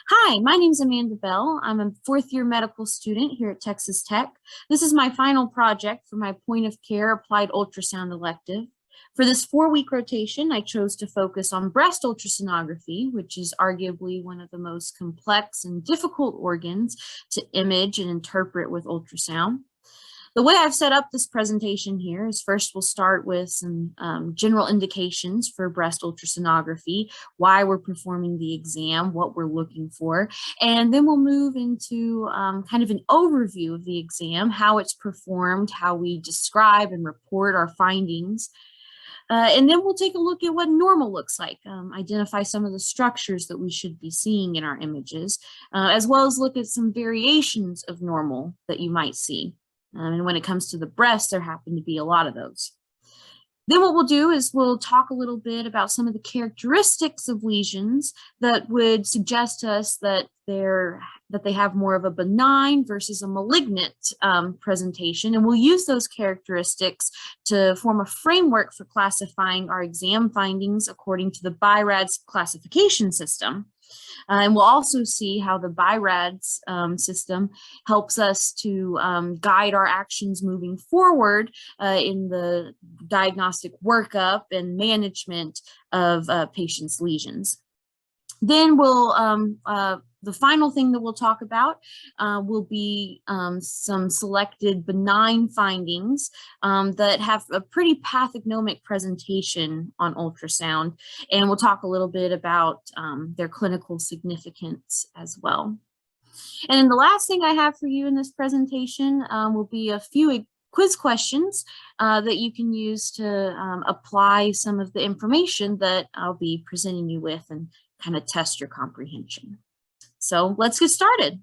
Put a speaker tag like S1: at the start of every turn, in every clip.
S1: Hi, my name is Amanda Bell. I'm a fourth-year medical student here at Texas Tech. This is my final project for my point of care applied ultrasound elective. For this 4-week rotation, I chose to focus on breast ultrasonography, which is arguably one of the most complex and difficult organs to image and interpret with ultrasound. The way I've set up this presentation here is first we'll start with some general indications for breast ultrasonography, why we're performing the exam, what we're looking for, and then we'll move into kind of an overview of the exam, how it's performed, how we describe and report our findings. And then we'll take a look at what normal looks like, identify some of the structures that we should be seeing in our images, as well as look at some variations of normal that you might see. And when it comes to the breast, there happen to be a lot of those. Then what we'll do is we'll talk a little bit about some of the characteristics of lesions that would suggest to us that they have more of a benign versus a malignant presentation. And we'll use those characteristics to form a framework for classifying our exam findings according to the BI-RADS classification system. And we'll also see how the BI-RADS system helps us to guide our actions moving forward in the diagnostic workup and management of patients' lesions. Then the final thing that we'll talk about will be some selected benign findings that have a pretty pathognomic presentation on ultrasound. And we'll talk a little bit about their clinical significance as well. And then the last thing I have for you in this presentation will be a few quiz questions that you can use to apply some of the information that I'll be presenting you with and kind of test your comprehension. So let's get started.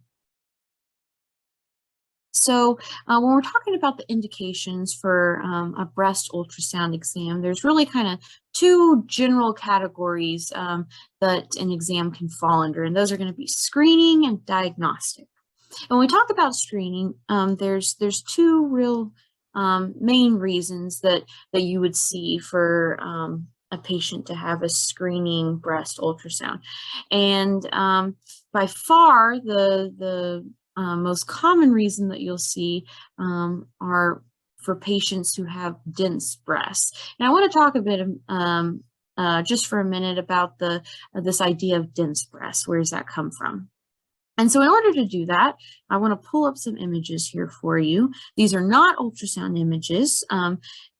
S1: So when we're talking about the indications for a breast ultrasound exam, there's really kind of two general categories that an exam can fall under, and those are going to be screening and diagnostic. And when we talk about screening, there's two real main reasons that you would see for a patient to have a screening breast ultrasound. And by far, the most common reason that you'll see are for patients who have dense breasts. And I want to talk a bit just for a minute about this idea of dense breasts. Where does that come from? And so in order to do that, I want to pull up some images here for you. These are not ultrasound images.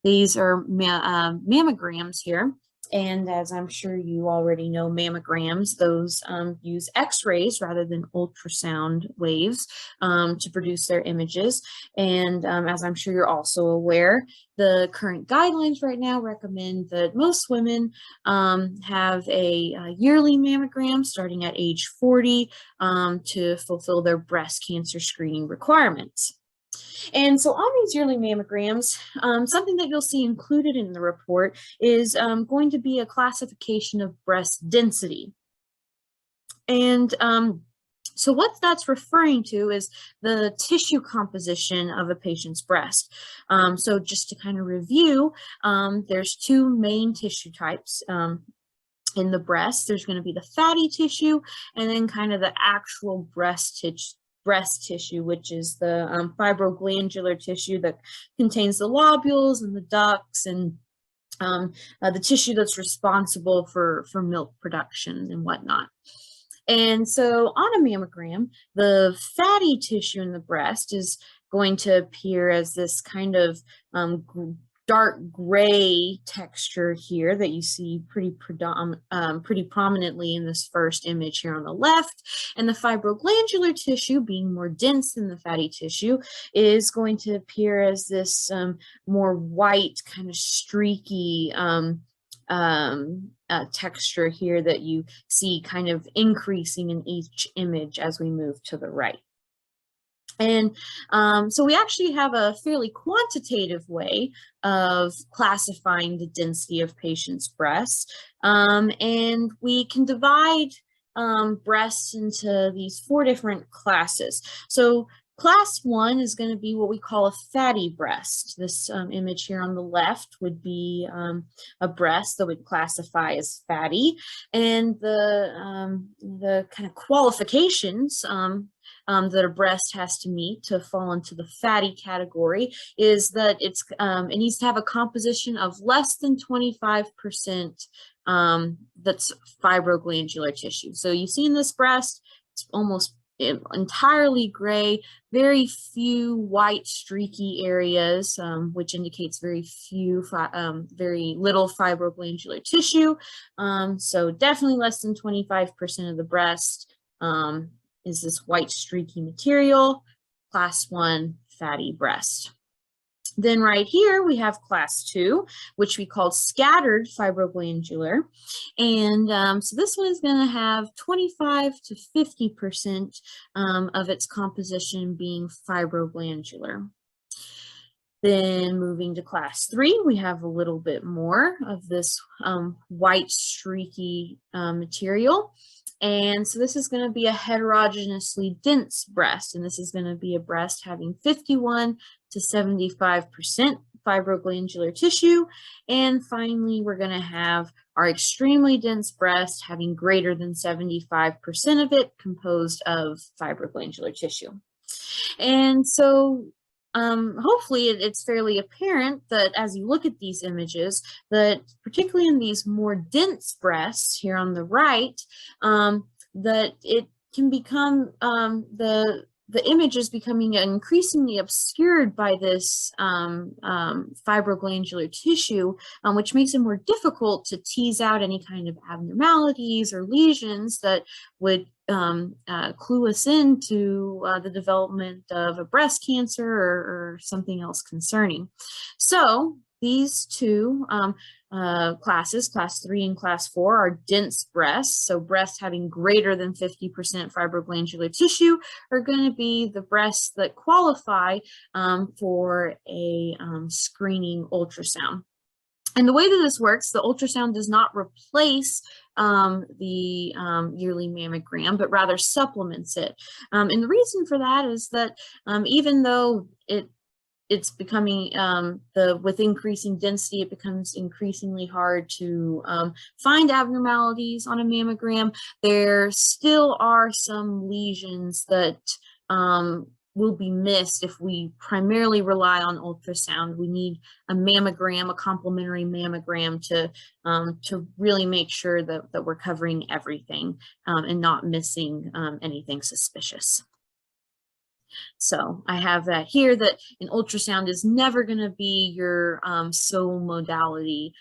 S1: These are mammograms here. And as I'm sure you already know, mammograms, those use X-rays rather than ultrasound waves to produce their images. And as I'm sure you're also aware, the current guidelines right now recommend that most women have a yearly mammogram starting at age 40 to fulfill their breast cancer screening requirements. And so on these yearly mammograms, something that you'll see included in the report is going to be a classification of breast density. And so what that's referring to is the tissue composition of a patient's breast. So just to kind of review, there's two main tissue types. In the breast, there's going to be the fatty tissue and then kind of the actual breast tissue, which is the fibroglandular tissue that contains the lobules and the ducts and the tissue that's responsible for milk production and whatnot. And so on a mammogram, the fatty tissue in the breast is going to appear as this kind of dark gray texture here that you see pretty prominently in this first image here on the left. And the fibroglandular tissue, being more dense than the fatty tissue, is going to appear as this more white, kind of streaky texture here that you see kind of increasing in each image as we move to the right. And so we actually have a fairly quantitative way of classifying the density of patients' breasts. And we can divide breasts into these 4 different classes. So Class 1 is going to be what we call a fatty breast. This image here on the left would be a breast that would classify as fatty, and the kind of qualifications that a breast has to meet to fall into the fatty category is that it needs to have a composition of less than 25% that's fibroglandular tissue. So you see in this breast, it's almost entirely gray, very few white streaky areas, which indicates very little fibroglandular tissue. So definitely less than 25% of the breast is this white streaky material, class 1 fatty breast. Then right here we have class 2, which we call scattered fibroglandular. And so this one is going to have 25 to 50% of its composition being fibroglandular. Then moving to class 3, we have a little bit more of this white streaky material. And so this is going to be a heterogeneously dense breast, and this is going to be a breast having 51 to 75% fibroglandular tissue. And finally, we're going to have our extremely dense breast having greater than 75% of it composed of fibroglandular tissue. And so hopefully it's fairly apparent that as you look at these images, that particularly in these more dense breasts here on the right, that it can become, the image is becoming increasingly obscured by this fibroglandular tissue, which makes it more difficult to tease out any kind of abnormalities or lesions that would clue us into the development of a breast cancer or something else concerning. So these two classes, class 3 and class 4, are dense breasts. So breasts having greater than 50% fibroglandular tissue are going to be the breasts that qualify for a screening ultrasound. And the way that this works, the ultrasound does not replace the yearly mammogram, but rather supplements it. And the reason for that is that even though it's becoming, with increasing density, it becomes increasingly hard to find abnormalities on a mammogram, there still are some lesions that will be missed if we primarily rely on ultrasound. We need a mammogram, a complementary mammogram to really make sure that we're covering everything and not missing anything suspicious. So I have that here, that an ultrasound is never going to be your sole modality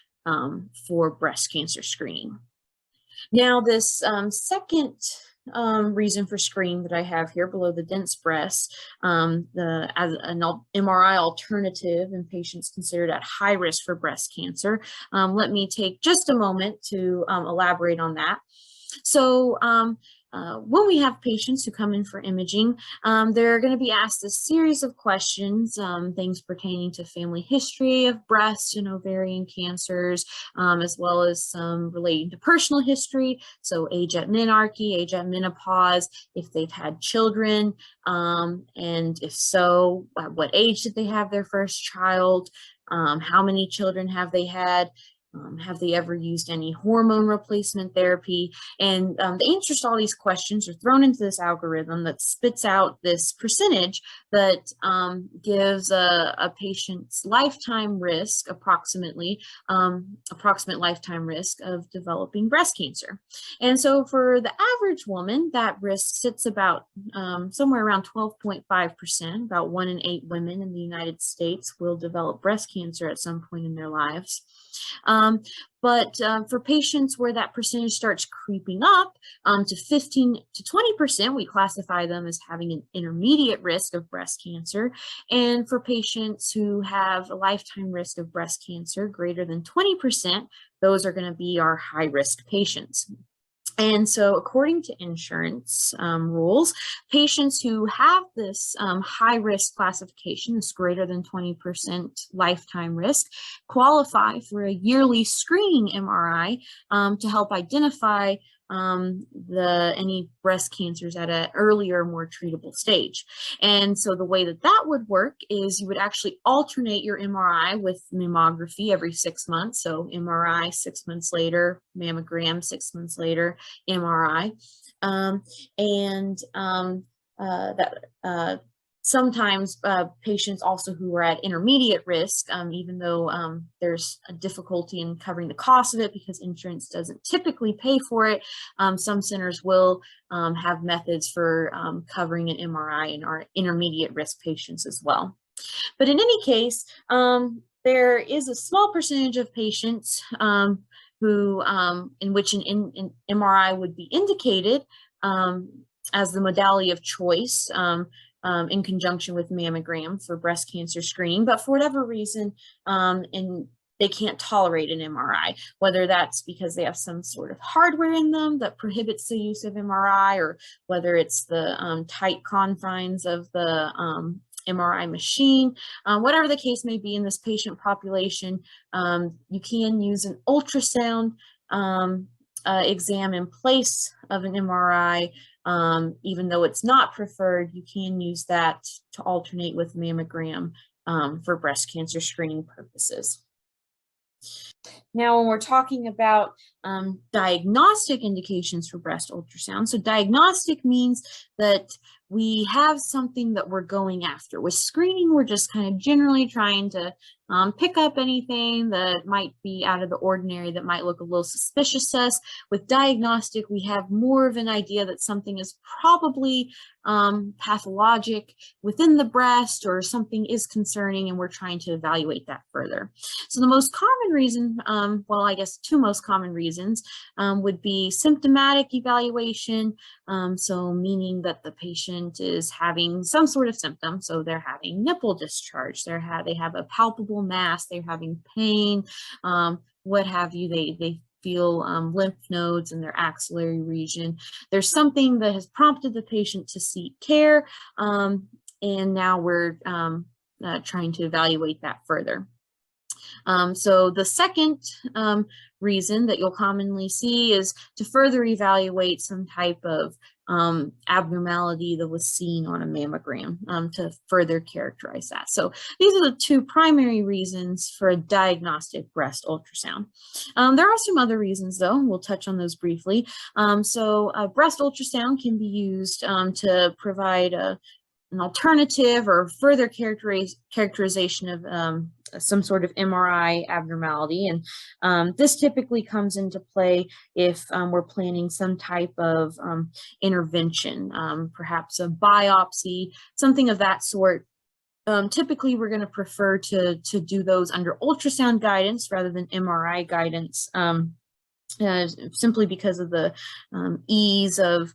S1: for breast cancer screening. Now this second reason for screening that I have here below the dense breast, as an MRI alternative in patients considered at high risk for breast cancer. Let me take just a moment to elaborate on that. So when we have patients who come in for imaging, they're going to be asked a series of questions, things pertaining to family history of breast and ovarian cancers, as well as some relating to personal history, so age at menarche, age at menopause, if they've had children, and if so, at what age did they have their first child, how many children have they had, have they ever used any hormone replacement therapy? And the answers to all these questions are thrown into this algorithm that spits out this percentage that gives a patient's lifetime risk, approximate lifetime risk of developing breast cancer. And so for the average woman, that risk sits about somewhere around 12.5%. About 1 in 8 women in the United States will develop breast cancer at some point in their lives. But for patients where that percentage starts creeping up to 15 to 20%, we classify them as having an intermediate risk of breast cancer. And for patients who have a lifetime risk of breast cancer greater than 20%, those are going to be our high-risk patients. And so according to insurance rules, patients who have this high-risk classification, this greater than 20% lifetime risk, qualify for a yearly screening MRI to help identify any breast cancers at an earlier, more treatable stage. And so the way that that would work is you would actually alternate your MRI with mammography every 6 months. So MRI 6 months later, mammogram 6 months later, MRI. Sometimes patients also who are at intermediate risk, even though there's a difficulty in covering the cost of it because insurance doesn't typically pay for it, some centers will have methods for covering an MRI in our intermediate risk patients as well. But in any case, there is a small percentage of patients who, in which an MRI would be indicated as the modality of choice in conjunction with mammogram for breast cancer screening, but for whatever reason, they can't tolerate an MRI, whether that's because they have some sort of hardware in them that prohibits the use of MRI, or whether it's the tight confines of the MRI machine. Whatever the case may be in this patient population, you can use an ultrasound exam in place of an MRI. Even though it's not preferred, you can use that to alternate with mammogram for breast cancer screening purposes. Now, when we're talking about diagnostic indications for breast ultrasound, so diagnostic means that we have something that we're going after. With screening, we're just kind of generally trying to pick up anything that might be out of the ordinary, that might look a little suspicious to us. With diagnostic, we have more of an idea that something is probably pathologic within the breast, or something is concerning, and we're trying to evaluate that further. So the most common reason, well, I guess two most common reasons would be symptomatic evaluation, so meaning that the patient is having some sort of symptom. So they're having nipple discharge, they have a palpable mass, they're having pain, what have you, they feel lymph nodes in their axillary region. There's something that has prompted the patient to seek care, and now we're trying to evaluate that further. So the second reason that you'll commonly see is to further evaluate some type of abnormality that was seen on a mammogram, to further characterize that. So these are the two primary reasons for a diagnostic breast ultrasound. There are some other reasons though, and we'll touch on those briefly. So breast ultrasound can be used to provide an alternative or further characterization of some sort of MRI abnormality. And this typically comes into play if we're planning some type of intervention, perhaps a biopsy, something of that sort. Typically, we're going to prefer to do those under ultrasound guidance rather than MRI guidance, simply because of the ease of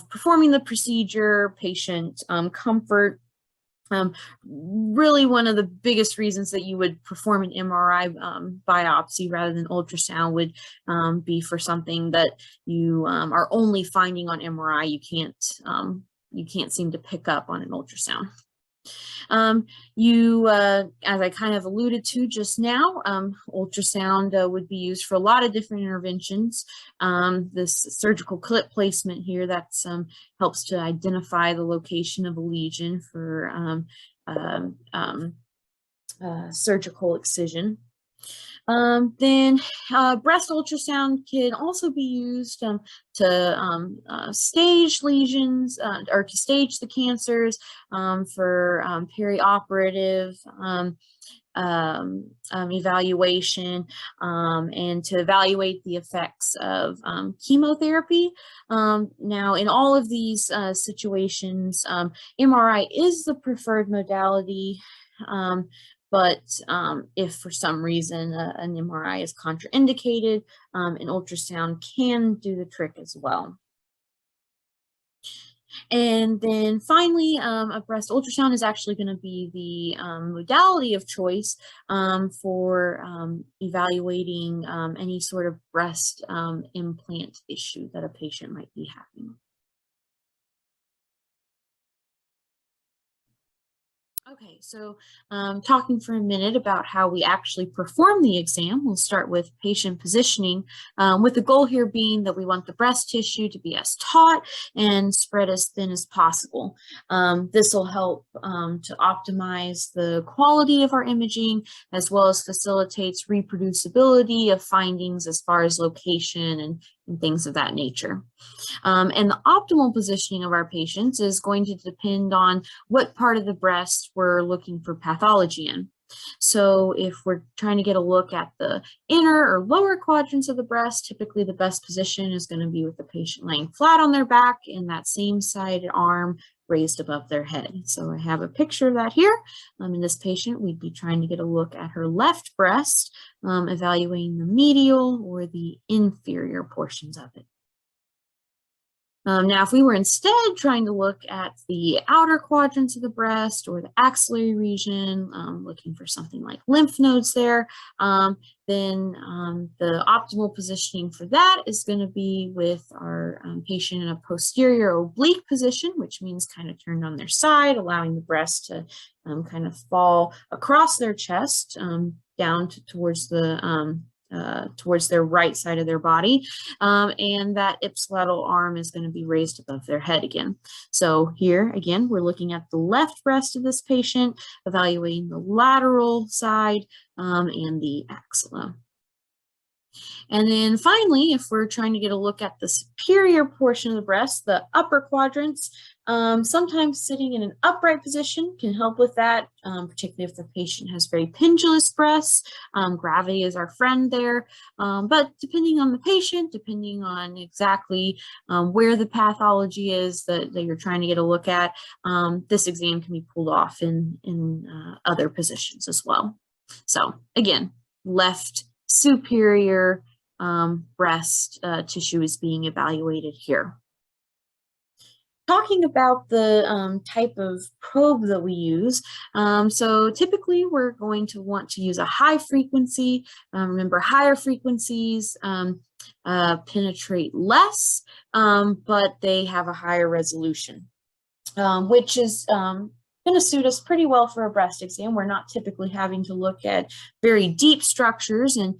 S1: performing the procedure, patient comfort. Really, one of the biggest reasons that you would perform an MRI biopsy rather than ultrasound would be for something that you are only finding on MRI. You can't seem to pick up on an ultrasound. As I kind of alluded to just now, ultrasound would be used for a lot of different interventions. This surgical clip placement here, that's helps to identify the location of a lesion for surgical excision. Then breast ultrasound can also be used to stage lesions, or to stage the cancers for perioperative evaluation, and to evaluate the effects of chemotherapy. Now, in all of these situations, MRI is the preferred modality. But if for some reason an MRI is contraindicated, an ultrasound can do the trick as well. And then finally, a breast ultrasound is actually going to be the modality of choice for evaluating any sort of breast implant issue that a patient might be having. Okay, so talking for a minute about how we actually perform the exam, we'll start with patient positioning, with the goal here being that we want the breast tissue to be as taut and spread as thin as possible. This will help to optimize the quality of our imaging, as well as facilitates reproducibility of findings as far as location and things of that nature. And the optimal positioning of our patients is going to depend on what part of the breast we're looking for pathology in. So if we're trying to get a look at the inner or lower quadrants of the breast, typically the best position is going to be with the patient laying flat on their back and that same sided arm raised above their head. So I have a picture of that here. In this patient, we'd be trying to get a look at her left breast, evaluating the medial or the inferior portions of it. Now, if we were instead trying to look at the outer quadrants of the breast or the axillary region, looking for something like lymph nodes there, then the optimal positioning for that is going to be with our patient in a posterior oblique position, which means kind of turned on their side, allowing the breast to kind of fall across their chest down towards their right side of their body, and that ipsilateral arm is going to be raised above their head again. So here again, we're looking at the left breast of this patient, evaluating the lateral side and the axilla. And then finally, if we're trying to get a look at the superior portion of the breast, the upper quadrants, sometimes sitting in an upright position can help with that, particularly if the patient has very pendulous breasts. Gravity is our friend there, but depending on the patient, depending on exactly where the pathology is that you're trying to get a look at, this exam can be pulled off in other positions as well. So again, left superior breast tissue is being evaluated here. Talking about the type of probe that we use, so typically we're going to want to use a high frequency. Remember, higher frequencies penetrate less, but they have a higher resolution, which is going to suit us pretty well for a breast exam. We're not typically having to look at very deep structures, and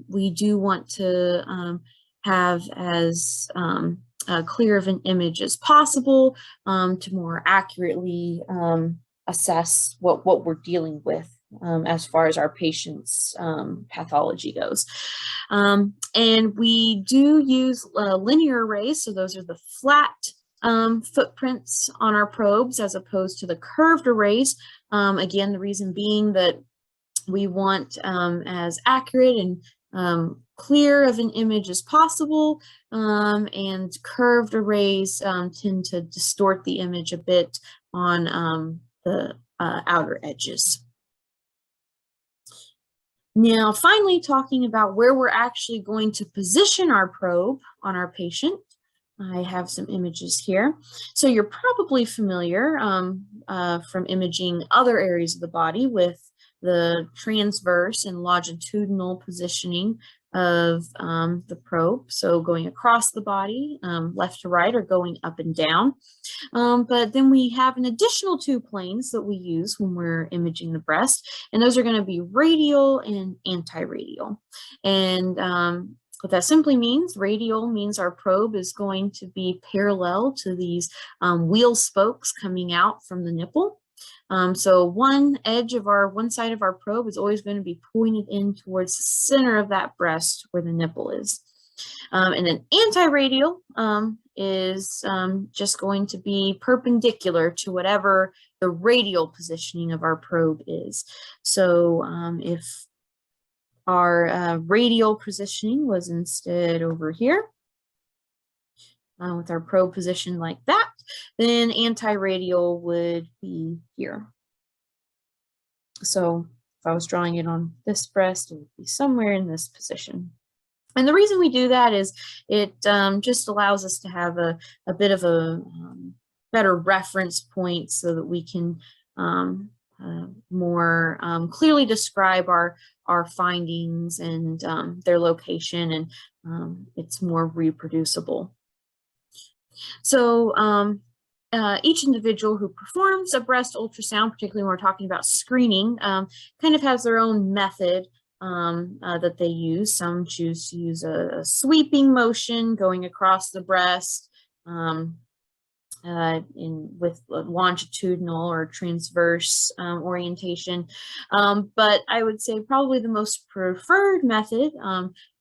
S1: we do want to have as clear of an image as possible to more accurately assess what we're dealing with as far as our patient's pathology goes. And we do use linear arrays, so those are the flat footprints on our probes as opposed to the curved arrays. Again, the reason being that we want as accurate and clear of an image as possible, and curved arrays tend to distort the image a bit on the outer edges. Now, finally, talking about where we're actually going to position our probe on our patient. I have some images here. So you're probably familiar from imaging other areas of the body with the transverse and longitudinal positioning of the probe. So going across the body, left to right, or going up and down. But then we have an additional two planes that we use when we're imaging the breast, and those are going to be radial and anti-radial. And what that simply means, radial means our probe is going to be parallel to these wheel spokes coming out from the nipple. So one side of our probe is always going to be pointed in towards the center of that breast where the nipple is. And then anti-radial is just going to be perpendicular to whatever the radial positioning of our probe is. So if our radial positioning was instead over here, with our probe position like that, then anti-radial would be here. So if I was drawing it on this breast, it would be somewhere in this position. And the reason we do that is it just allows us to have a bit of a better reference point so that we can more clearly describe our findings and their location, and it's more reproducible. So each individual who performs a breast ultrasound, particularly when we're talking about screening, kind of has their own method that they use. Some choose to use a sweeping motion going across the breast with longitudinal or transverse orientation. But I would say probably the most preferred method,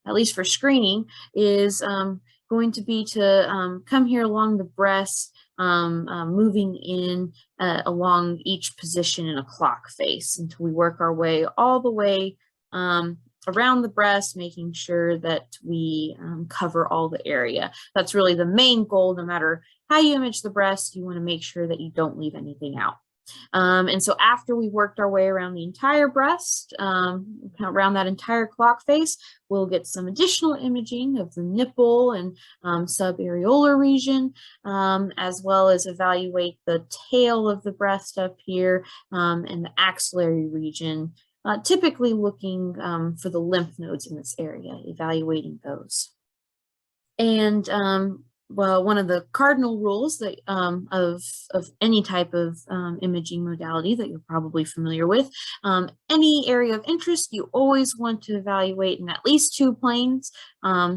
S1: at least for screening, is going to be to come here along the breast, moving in along each position in a clock face until we work our way all the way around the breast, making sure that we cover all the area. That's really the main goal. No matter how you image the breast, you want to make sure that you don't leave anything out. And so after we worked our way around the entire breast, around that entire clock face, we'll get some additional imaging of the nipple and subareolar region, as well as evaluate the tail of the breast up here and the axillary region, typically looking for the lymph nodes in this area, evaluating those. And well, one of the cardinal rules that of any type of imaging modality that you're probably familiar with, any area of interest, you always want to evaluate in at least 2 planes,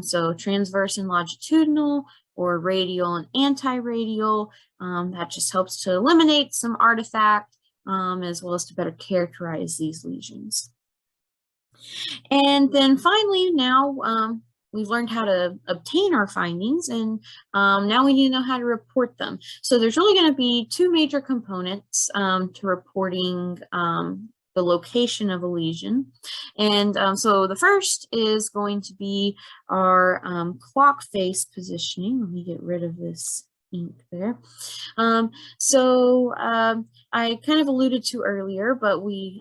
S1: so transverse and longitudinal, or radial and anti-radial. That just helps to eliminate some artifact, as well as to better characterize these lesions. And then finally, now we've learned how to obtain our findings, and now we need to know how to report them. So there's really going to be 2 major components to reporting the location of a lesion. And so the first is going to be our clock face positioning. Let me get rid of this ink there. I kind of alluded to earlier, but we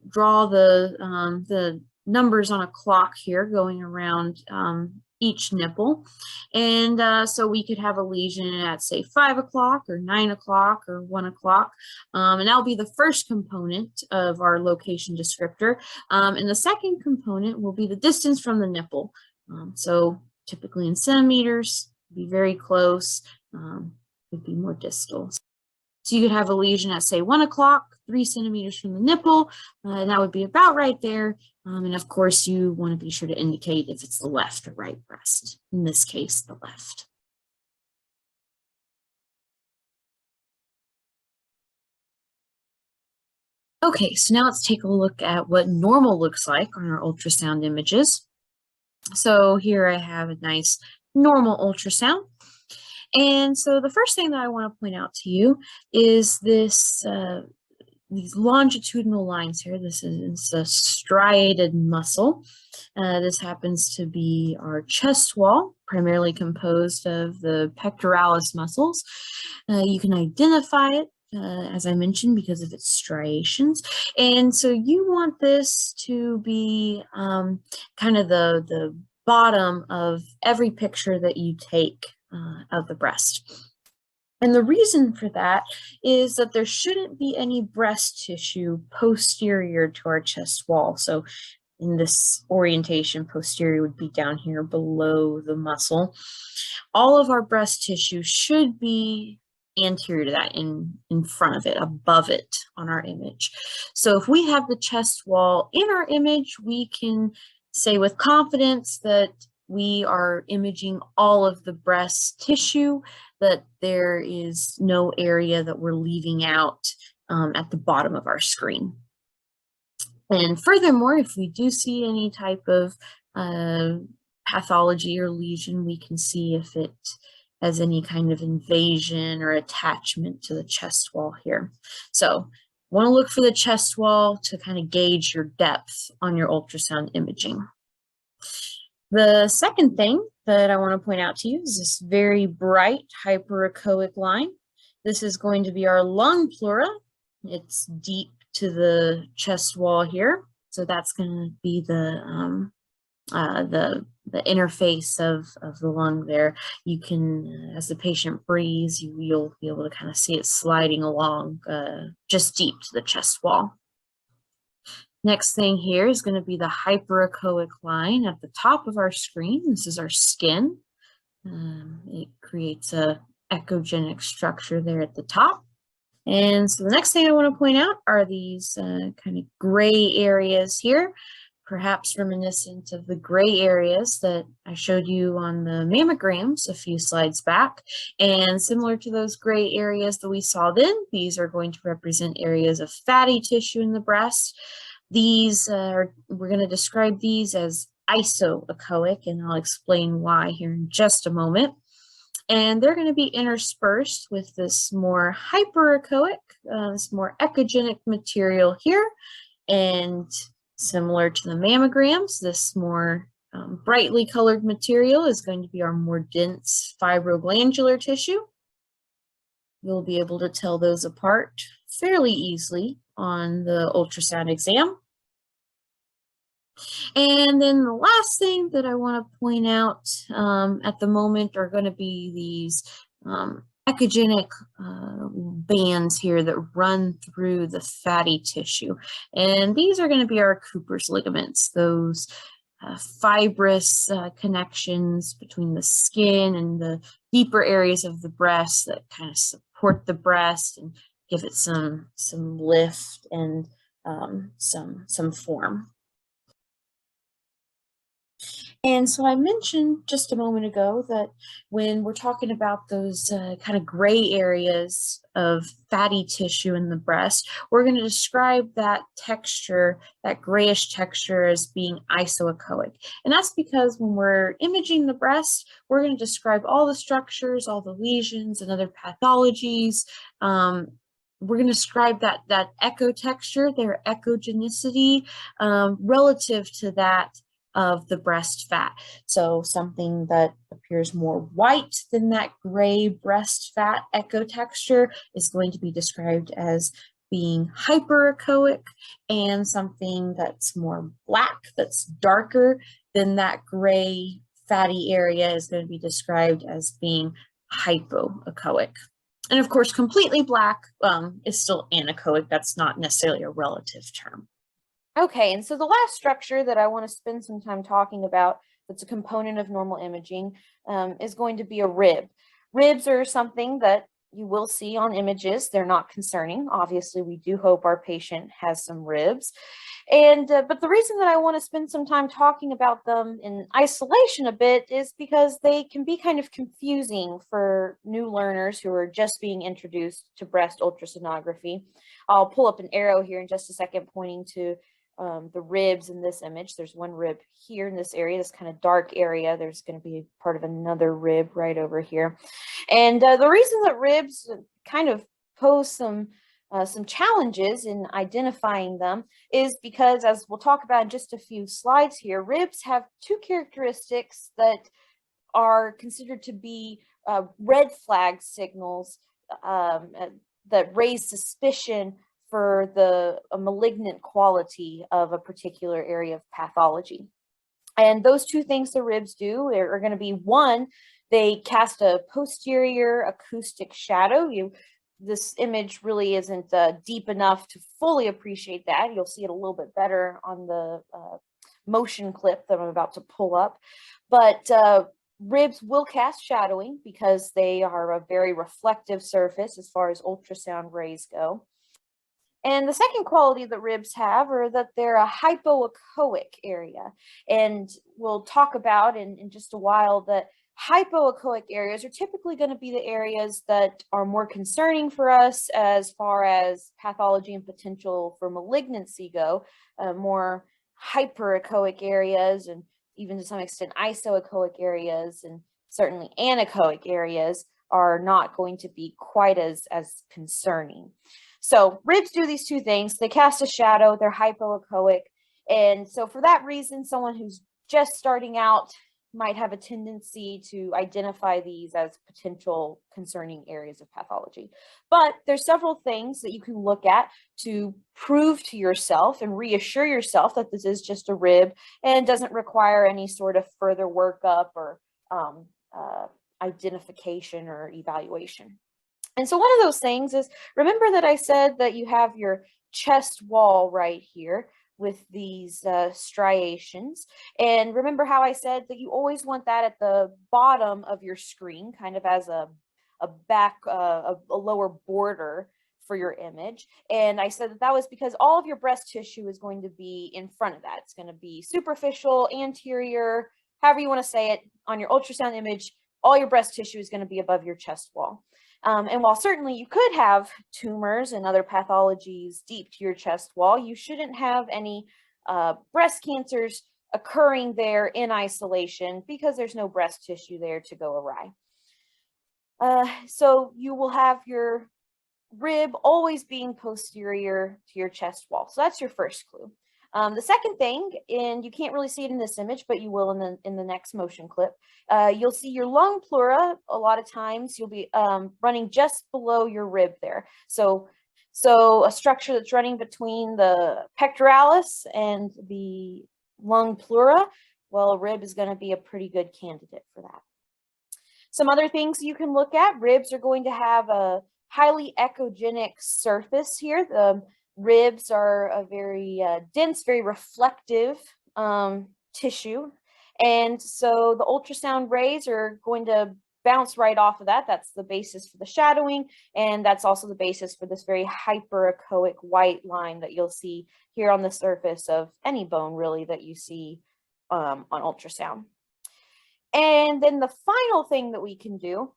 S1: draw the numbers on a clock here going around each nipple. And so we could have a lesion at, say, 5 o'clock or 9 o'clock or 1 o'clock. And that'll be the first component of our location descriptor. And the second component will be the distance from the nipple. So typically in centimeters, be very close, would be more distal. So you could have a lesion at, say, 1 o'clock, 3 centimeters from the nipple, and that would be about right there. And of course, you want to be sure to indicate if it's the left or right breast. In this case, the left. Okay, so now let's take a look at what normal looks like on our ultrasound images. So here I have a nice normal ultrasound. And so the first thing that I want to point out to you is this these longitudinal lines here. This is a striated muscle. This happens to be our chest wall, primarily composed of the pectoralis muscles. You can identify it, as I mentioned, because of its striations. And so you want this to be kind of the bottom of every picture that you take of the breast. And the reason for that is that there shouldn't be any breast tissue posterior to our chest wall. So in this orientation, posterior would be down here below the muscle. All of our breast tissue should be anterior to that, in front of it, above it on our image. So if we have the chest wall in our image, we can say with confidence that we are imaging all of the breast tissue, that there is no area that we're leaving out at the bottom of our screen. And furthermore, if we do see any type of pathology or lesion, we can see if it has any kind of invasion or attachment to the chest wall here. So want to look for the chest wall to kind of gauge your depth on your ultrasound imaging. The second thing that I want to point out to you is this very bright hyperechoic line. This is going to be our lung pleura. It's deep to the chest wall here. So that's going to be the interface of the lung there. You can, as the patient breathes, you'll be able to kind of see it sliding along just deep to the chest wall. Next thing here is going to be the hyperechoic line at the top of our screen. This is our skin. It creates a echogenic structure there at the top. And so the next thing I want to point out are these kind of gray areas here, perhaps reminiscent of the gray areas that I showed you on the mammograms a few slides back. And similar to those gray areas that we saw then, these are going to represent areas of fatty tissue in the breast. These we're going to describe these as isoechoic, and I'll explain why here in just a moment. And they're going to be interspersed with this more hyperechoic, this more echogenic material here. And similar to the mammograms, this more brightly colored material is going to be our more dense fibroglandular tissue. You'll be able to tell those apart fairly easily on the ultrasound exam. And then the last thing that I want to point out at the moment are going to be these echogenic bands here that run through the fatty tissue. And these are going to be our Cooper's ligaments, those fibrous connections between the skin and the deeper areas of the breast that kind of support the breast and give it some lift and some form. And so I mentioned just a moment ago that when we're talking about those kind of gray areas of fatty tissue in the breast, we're going to describe that texture, that grayish texture, as being isoechoic. And that's because when we're imaging the breast, we're going to describe all the structures, all the lesions and other pathologies. We're going to describe that echo texture, their echogenicity, relative to that of the breast fat. So something that appears more white than that gray breast fat echo texture is going to be described as being hyperechoic, and something that's more black, that's darker than that gray fatty area is going to be described as being hypoechoic. And of course, completely black is still anechoic. That's not necessarily a relative term.
S2: Okay, and so the last structure that I want to spend some time talking about that's a component of normal imaging is going to be a rib. Ribs are something that you will see on images. They're not concerning. Obviously, we do hope our patient has some ribs. And but the reason that I want to spend some time talking about them in isolation a bit is because they can be kind of confusing for new learners who are just being introduced to breast ultrasonography. I'll pull up an arrow here in just a second pointing to the ribs in this image. There's one rib here in this area, this kind of dark area. There's going to be part of another rib right over here. And the reason that ribs kind of pose some challenges in identifying them is because, as we'll talk about in just a few slides here, ribs have two characteristics that are considered to be red flag signals that raise suspicion for a malignant quality of a particular area of pathology. And those two things the ribs do are going to be, one, they cast a posterior acoustic shadow. This image really isn't deep enough to fully appreciate that. You'll see it a little bit better on the motion clip that I'm about to pull up. But ribs will cast shadowing because they are a very reflective surface as far as ultrasound rays go. And the second quality that ribs have are that they're a hypoechoic area. And we'll talk about in just a while that hypoechoic areas are typically going to be the areas that are more concerning for us as far as pathology and potential for malignancy go. More hyperechoic areas, and even to some extent isoechoic areas, and certainly anechoic areas are not going to be quite as concerning. So ribs do these two things. They cast a shadow, they're hypoechoic. And so for that reason, someone who's just starting out might have a tendency to identify these as potential concerning areas of pathology. But there's several things that you can look at to prove to yourself and reassure yourself that this is just a rib and doesn't require any sort of further workup or identification or evaluation. And so one of those things is, remember that I said that you have your chest wall right here with these striations. And remember how I said that you always want that at the bottom of your screen, kind of as a a lower border for your image. And I said that was because all of your breast tissue is going to be in front of that. It's going to be superficial, anterior, however you want to say it. On your ultrasound image, all your breast tissue is going to be above your chest wall. And while certainly you could have tumors and other pathologies deep to your chest wall, you shouldn't have any breast cancers occurring there in isolation because there's no breast tissue there to go awry. So you will have your rib always being posterior to your chest wall. So that's your first clue. The second thing, and you can't really see it in this image, but you will in the next motion clip, you'll see your lung pleura. A lot of times you'll be running just below your rib there. So a structure that's running between the pectoralis and the lung pleura, well, a rib is going to be a pretty good candidate for that. Some other things you can look at, ribs are going to have a highly echogenic surface here. The ribs are a very dense, very reflective tissue. And so the ultrasound rays are going to bounce right off of that. That's the basis for the shadowing. And that's also the basis for this very hyperechoic white line that you'll see here on the surface of any bone really that you see on ultrasound. And then the final thing that we can do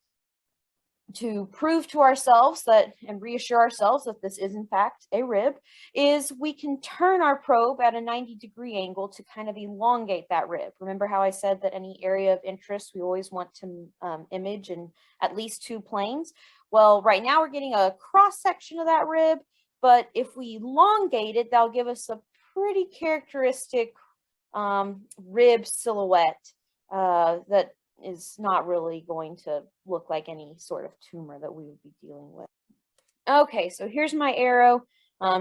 S2: to prove to ourselves that and reassure ourselves that this is in fact a rib is we can turn our probe at a 90-degree angle to kind of elongate that rib. Remember how I said that any area of interest we always want to image in at least 2 planes? Well, right now we're getting a cross section of that rib, but if we elongate it, that'll give us a pretty characteristic rib silhouette that is not really going to look like any sort of tumor that we would be dealing with. Okay, so here's my arrow.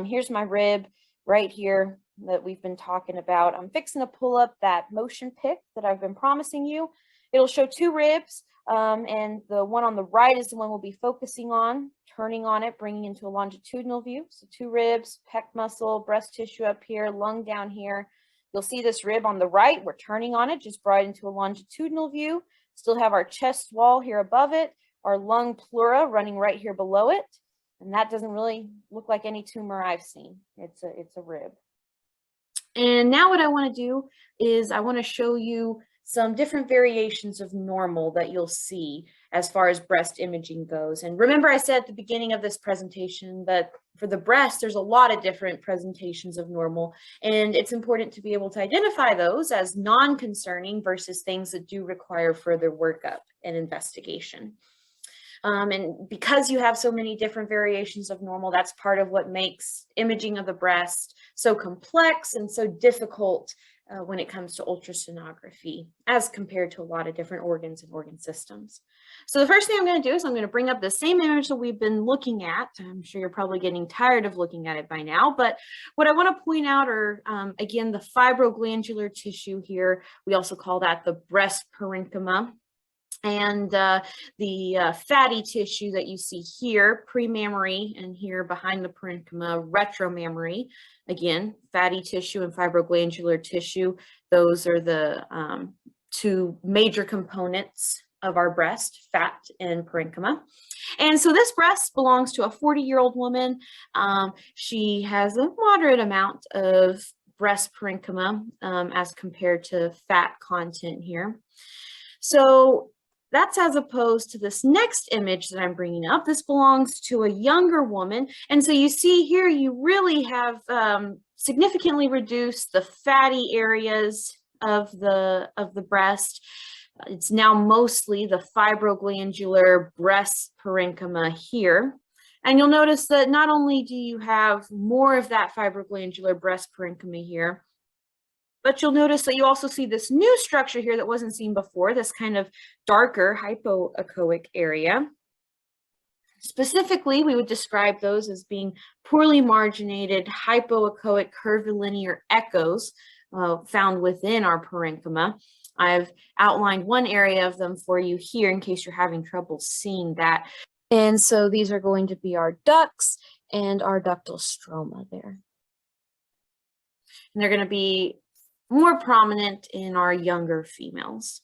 S2: Here's my rib right here that we've been talking about. I'm fixing to pull up that motion pic that I've been promising you. It'll show 2 ribs, and the one on the right is the one we'll be focusing on, turning on it, bringing into a longitudinal view. So 2 ribs, pec muscle, breast tissue up here, lung down here. You'll see this rib on the right, we're turning on it, just brought it into a longitudinal view. Still have our chest wall here above it, our lung pleura running right here below it. And that doesn't really look like any tumor I've seen. It's a rib. And now what I want to do is I want to show you some different variations of normal that you'll see as far as breast imaging goes. And remember I said at the beginning of this presentation that for the breast, there's a lot of different presentations of normal, and it's important to be able to identify those as non-concerning versus things that do require further workup and investigation. And because you have so many different variations of normal, that's part of what makes imaging of the breast so complex and so difficult when it comes to ultrasonography as compared to a lot of different organs and organ systems. So the first thing I'm going to do is I'm going to bring up the same image that we've been looking at. I'm sure you're probably getting tired of looking at it by now, but what I want to point out are, again, the fibroglandular tissue here. We also call that the breast parenchyma. And the fatty tissue that you see here, pre-mammary, and here behind the parenchyma, retromammary. Again, fatty tissue and fibroglandular tissue. Those are the 2 major components of our breast, fat and parenchyma. And so this breast belongs to a 40-year-old woman. She has a moderate amount of breast parenchyma as compared to fat content here. So that's as opposed to this next image that I'm bringing up. This belongs to a younger woman. And so you see here, you really have significantly reduced the fatty areas of the breast. It's now mostly the fibroglandular breast parenchyma here. And you'll notice that not only do you have more of that fibroglandular breast parenchyma here, but you'll notice that you also see this new structure here that wasn't seen before, this kind of darker hypoechoic area. Specifically, we would describe those as being poorly marginated hypoechoic curvilinear echoes found within our parenchyma. I've outlined one area of them for you here in case you're having trouble seeing that. And so these are going to be our ducts and our ductal stroma there. And they're going to be more prominent in our younger females.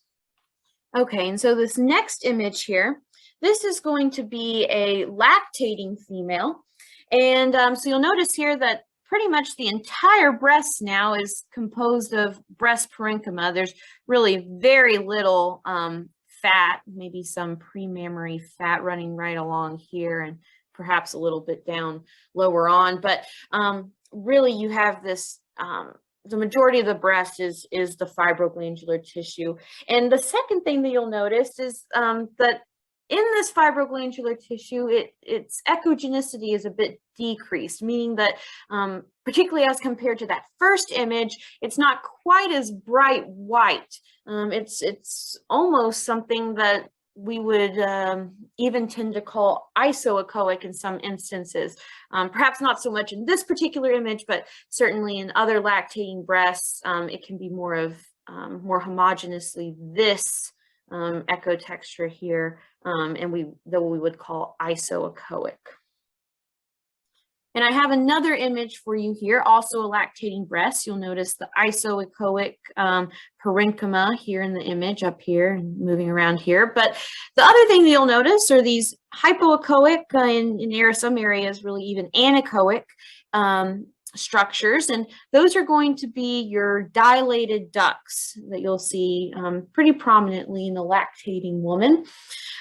S2: Okay, and so this next image here,
S1: this is going to be a lactating female. And so you'll notice here that pretty much the entire breast now is composed of breast parenchyma. There's really very little fat, maybe some pre-mammary fat running right along here and perhaps a little bit down lower on. But really you have this, the majority of the breast is the fibroglandular tissue. And the second thing that you'll notice is that in this fibroglandular tissue, its echogenicity is a bit decreased, meaning that particularly as compared to that first image, it's not quite as bright white. It's almost something that we would even tend to call isoechoic in some instances. Perhaps not so much in this particular image, but certainly in other lactating breasts, it can be more of more homogeneously this echo texture here, and that we would call isoechoic. And I have another image for you here, also a lactating breast. You'll notice the isoechoic parenchyma here in the image up here and moving around here. But the other thing that you'll notice are these hypoechoic, in some areas really even anechoic structures, and those are going to be your dilated ducts that you'll see pretty prominently in the lactating woman.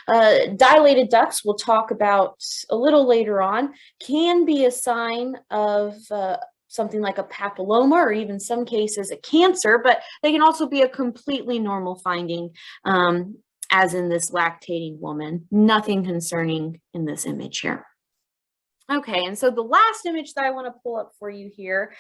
S1: Dilated ducts, we'll talk about a little later on, can be a sign of something like a papilloma or even some cases a cancer, but they can also be a completely normal finding, as in this lactating woman. Nothing concerning in this image here. Okay, and so the last image that I want to pull up for you here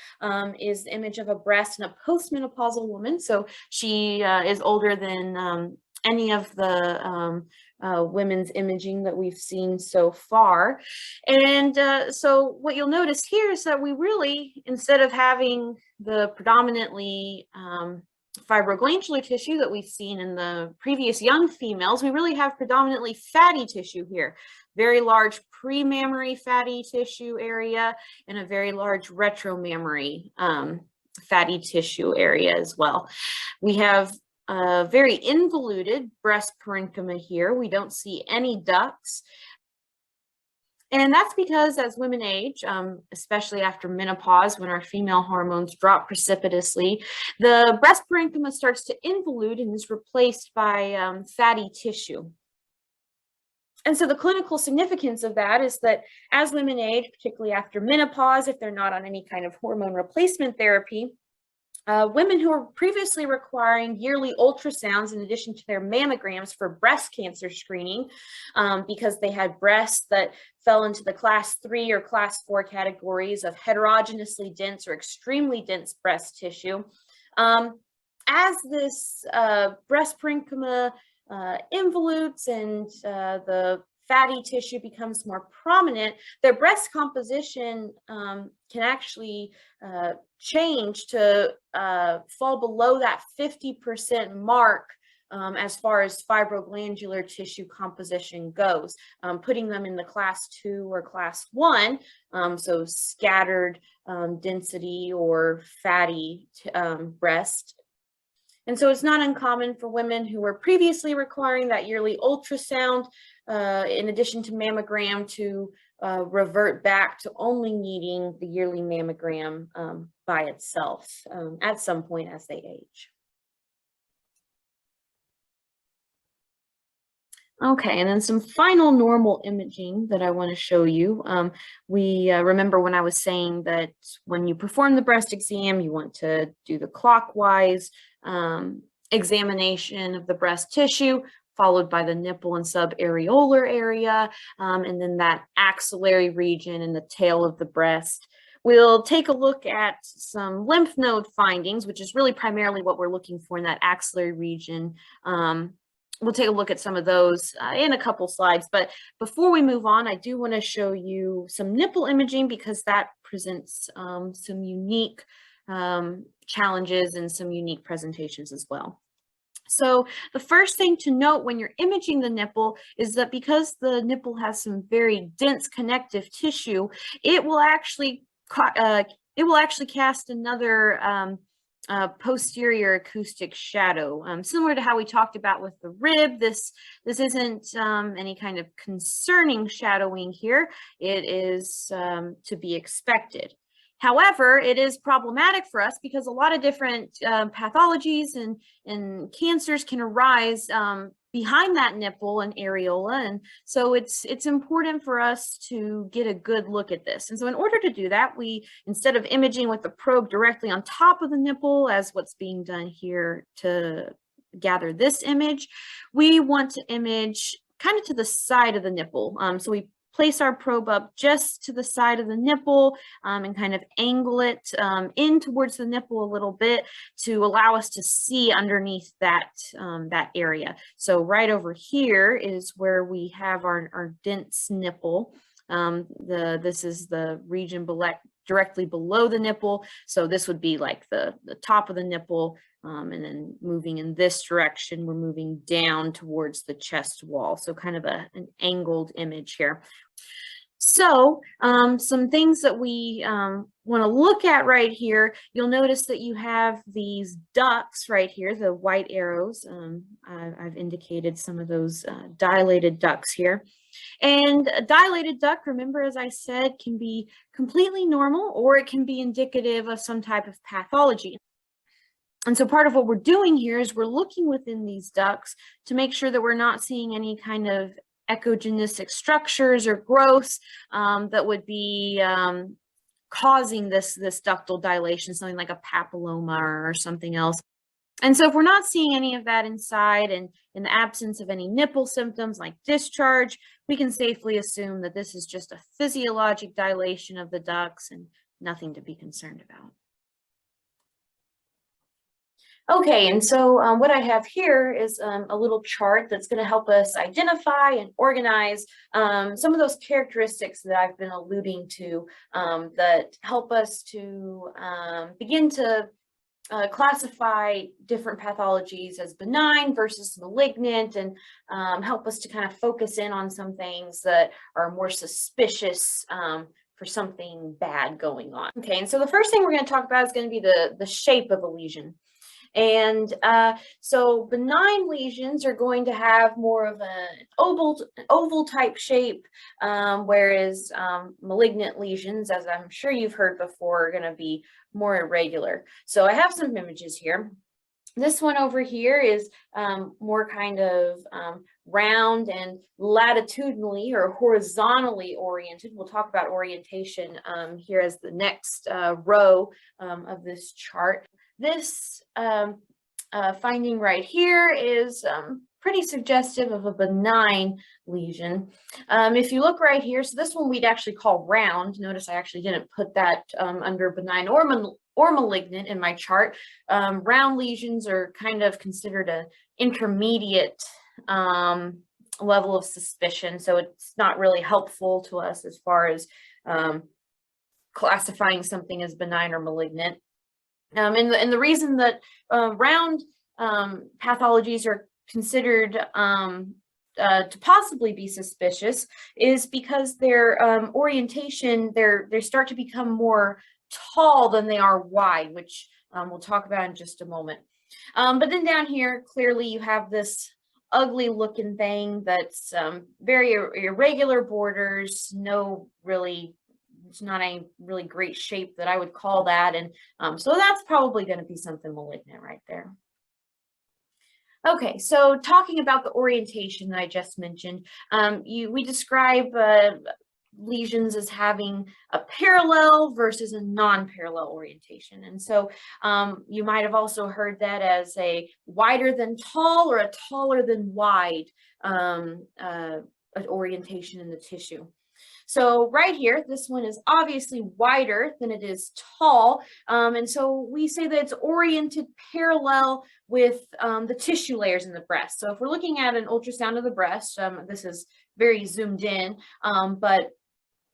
S1: is the image of a breast in a postmenopausal woman. So she is older than any of the women's imaging that we've seen so far. And so what you'll notice here is that we really, instead of having the predominantly fibroglandular tissue that we've seen in the previous young females, we really have predominantly fatty tissue here. Very large pre-mammary fatty tissue area and a very large retromammary fatty tissue area as well. We have a very involuted breast parenchyma here. We don't see any ducts. And that's because as women age, especially after menopause, when our female hormones drop precipitously, the breast parenchyma starts to involute and is replaced by fatty tissue. And so the clinical significance of that is that as women age, particularly after menopause, if they're not on any kind of hormone replacement therapy, women who were previously requiring yearly ultrasounds in addition to their mammograms for breast cancer screening, because they had breasts that fell into the class 3 or class 4 categories of heterogeneously dense or extremely dense breast tissue. As this breast parenchyma involutes and the fatty tissue becomes more prominent, their breast composition can actually change to fall below that 50% mark as far as fibroglandular tissue composition goes, putting them in the class 2 or class 1, so scattered density or fatty breast. And so it's not uncommon for women who were previously requiring that yearly ultrasound, in addition to mammogram, to revert back to only needing the yearly mammogram by itself at some point as they age. Okay, and then some final normal imaging that I want to show you. We remember when I was saying that when you perform the breast exam, you want to do the clockwise examination of the breast tissue, followed by the nipple and subareolar area, and then that axillary region and the tail of the breast. We'll take a look at some lymph node findings, which is really primarily what we're looking for in that axillary region. We'll take a look at some of those in a couple slides, but before we move on, I do want to show you some nipple imaging because that presents some unique challenges and some unique presentations as well. So the first thing to note when you're imaging the nipple is that because the nipple has some very dense connective tissue, it will actually cast another posterior acoustic shadow. Similar to how we talked about with the rib, this isn't any kind of concerning shadowing here. It is to be expected. However, it is problematic for us because a lot of different pathologies and cancers can arise behind that nipple and areola, and so it's important for us to get a good look at this. And so in order to do that, we, instead of imaging with the probe directly on top of the nipple as what's being done here to gather this image, we want to image kind of to the side of the nipple. So we place our probe up just to the side of the nipple and kind of angle it in towards the nipple a little bit to allow us to see underneath that, that area. So right over here is where we have our dense nipple. This is the region directly below the nipple. So this would be like the top of the nipple. And then moving in this direction, we're moving down towards the chest wall. So kind of an angled image here. So some things that we want to look at right here, you'll notice that you have these ducts right here, the white arrows. I've indicated some of those dilated ducts here. And a dilated duct, remember, as I said, can be completely normal or it can be indicative of some type of pathology. And so part of what we're doing here is we're looking within these ducts to make sure that we're not seeing any kind of echogenistic structures or growths that would be causing this ductal dilation, something like a papilloma or something else. And so if we're not seeing any of that inside, and in the absence of any nipple symptoms like discharge, we can safely assume that this is just a physiologic dilation of the ducts and nothing to be concerned about. Okay, and so what I have here is a little chart that's going to help us identify and organize some of those characteristics that I've been alluding to that help us to begin to classify different pathologies as benign versus malignant, and help us to kind of focus in on some things that are more suspicious for something bad going on. Okay, and so the first thing we're going to talk about is going to be the shape of a lesion. And so benign lesions are going to have more of an oval type shape, whereas malignant lesions, as I'm sure you've heard before, are going to be more irregular. So I have some images here. This one over here is more kind of round and latitudinally or horizontally oriented. We'll talk about orientation here as the next row of this chart. This finding right here is pretty suggestive of a benign lesion. If you look right here, so this one we'd actually call round. Notice I actually didn't put that under benign or malignant in my chart. Round lesions are kind of considered an intermediate level of suspicion, so it's not really helpful to us as far as classifying something as benign or malignant. And the reason that round pathologies are considered to possibly be suspicious is because their orientation, they start to become more tall than they are wide, which we'll talk about in just a moment. But then down here, clearly you have this ugly looking thing that's very irregular borders, it's not a really great shape that I would call that. And so that's probably going to be something malignant right there. Okay, so talking about the orientation that I just mentioned, we describe lesions as having a parallel versus a non-parallel orientation. And so you might have also heard that as a wider than tall or a taller than wide orientation in the tissue. So right here, this one is obviously wider than it is tall. And so we say that it's oriented parallel with the tissue layers in the breast. So if we're looking at an ultrasound of the breast, this is very zoomed in, but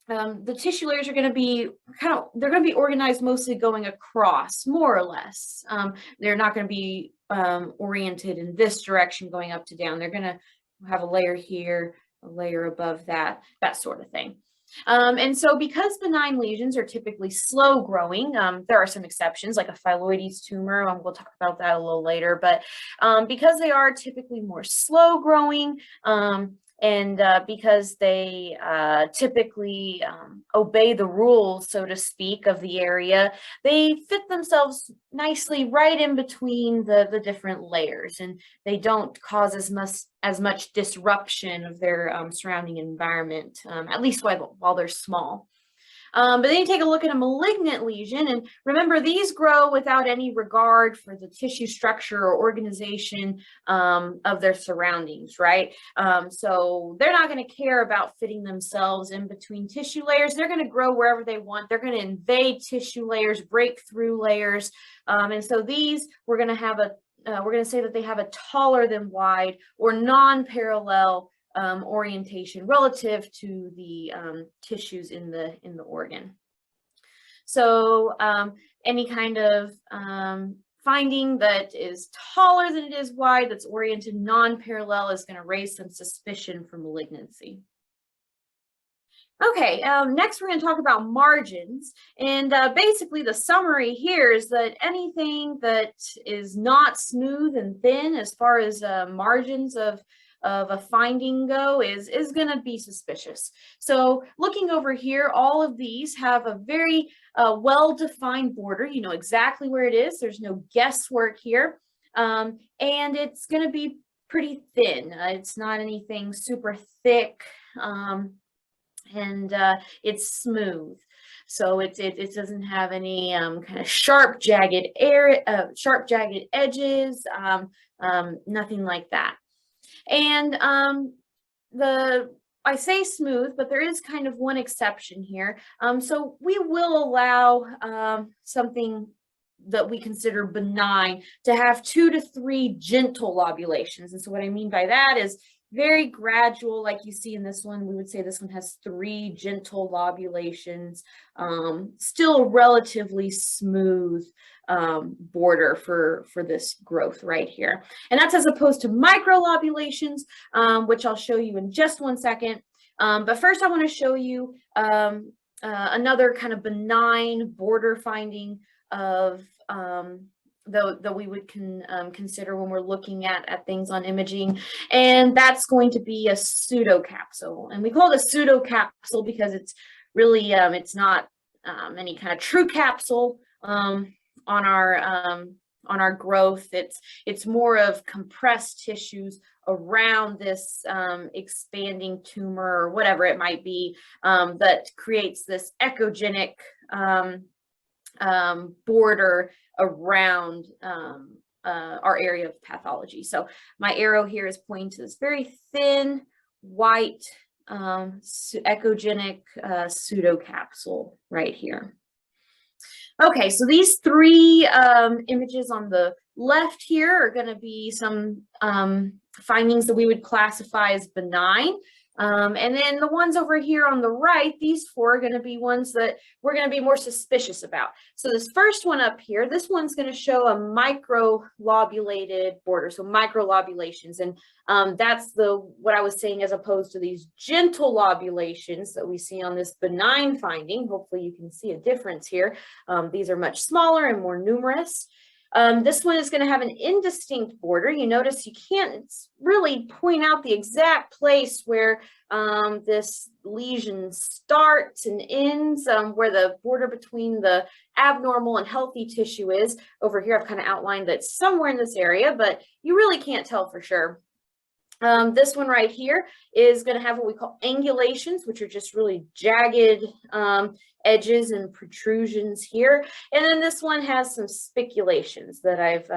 S1: the tissue layers are going to be they're going to be organized mostly going across, more or less. They're not going to be oriented in this direction going up to down. They're going to have a layer here, a layer above that, that sort of thing.
S2: And so because benign lesions are typically slow growing, there are some exceptions like a phylloides tumor, we'll talk about that a little later, but because they are typically more slow growing, and because they typically obey the rules, so to speak, of the area, they fit themselves nicely right in between the different layers, and they don't cause as much disruption of their surrounding environment, at least while they're small. But then you take a look at a malignant lesion, and remember, these grow without any regard for the tissue structure or organization of their surroundings, right? So they're not going to care about fitting themselves in between tissue layers. They're going to grow wherever they want. They're going to invade tissue layers, break through layers. And so these, we're going to say that they have a taller than wide or non-parallel orientation relative to the tissues in the organ. So any kind of finding that is taller than it is wide, that's oriented non-parallel, is going to raise some suspicion for malignancy. Okay, next we're going to talk about margins, and basically the summary here is that anything that is not smooth and thin as far as margins of a finding go is going to be suspicious. So looking over here, all of these have a very well-defined border. You know exactly where it is. There's no guesswork here, and it's going to be pretty thin. It's not anything super thick, and it's smooth. So it doesn't have any kind of sharp, jagged edges, nothing like that. And I say smooth, but there is kind of one exception here. So we will allow something that we consider benign to have 2 to 3 gentle lobulations. And so what I mean by that is very gradual, like you see in this one. We would say this one has 3 gentle lobulations, still relatively smooth border for this growth right here. And that's as opposed to microlobulations, which I'll show you in just one second. But first I want to show you another kind of benign border finding of that we would consider when we're looking at things on imaging, and that's going to be a pseudocapsule. And we call it a pseudocapsule because it's really it's not any kind of true capsule on our growth. It's more of compressed tissues around this expanding tumor or whatever it might be, that creates this echogenic border around our area of pathology. So my arrow here is pointing to this very thin, white, echogenic pseudocapsule right here. Okay, so these 3 images on the left here are going to be some findings that we would classify as benign. And then the ones over here on the right, these 4 are going to be ones that we're going to be more suspicious about. So this first one up here, this one's going to show a microlobulated border, so microlobulations. And that's what I was saying, as opposed to these gentle lobulations that we see on this benign finding. Hopefully you can see a difference here. These are much smaller and more numerous. This one is going to have an indistinct border. You notice you can't really point out the exact place where this lesion starts and ends, where the border between the abnormal and healthy tissue is. Over here, I've kind of outlined that it's somewhere in this area, but you really can't tell for sure. This one right here is going to have what we call angulations, which are just really jagged edges and protrusions here. And then this one has some spiculations that I've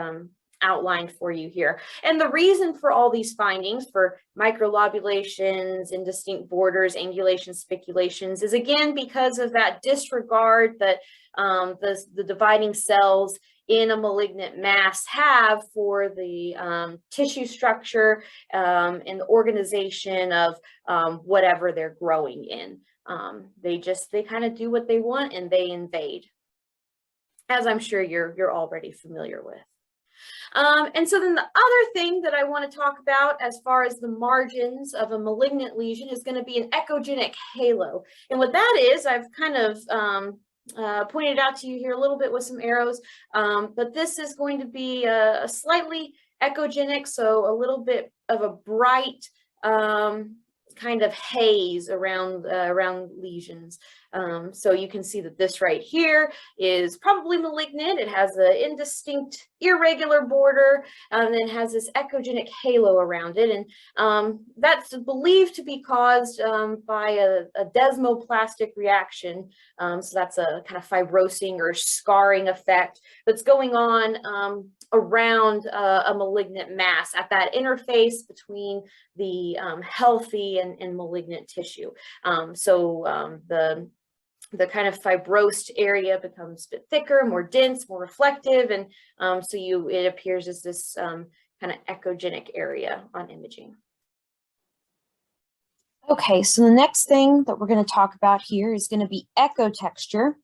S2: outlined for you here. And the reason for all these findings, for microlobulations, indistinct borders, angulations, spiculations, is again because of that disregard that the dividing cells in a malignant mass have for the tissue structure and the organization of whatever they're growing in. They kind of do what they want and they invade, as I'm sure you're already familiar with. And so then the other thing that I want to talk about as far as the margins of a malignant lesion is going to be an echogenic halo. And what that is, I've kind of pointed out to you here a little bit with some arrows, but this is going to be a slightly echogenic, so a little bit of a bright kind of haze around lesions. So you can see that this right here is probably malignant. It has an indistinct, irregular border, and then has this echogenic halo around it. And that's believed to be caused by a desmoplastic reaction. So that's a kind of fibrosing or scarring effect that's going on around a malignant mass at that interface between the healthy and malignant tissue. So the kind of fibrosed area becomes a bit thicker, more dense, more reflective, and so it appears as this kind of echogenic area on imaging. Okay, so the next thing that we're going to talk about here is going to be echo texture.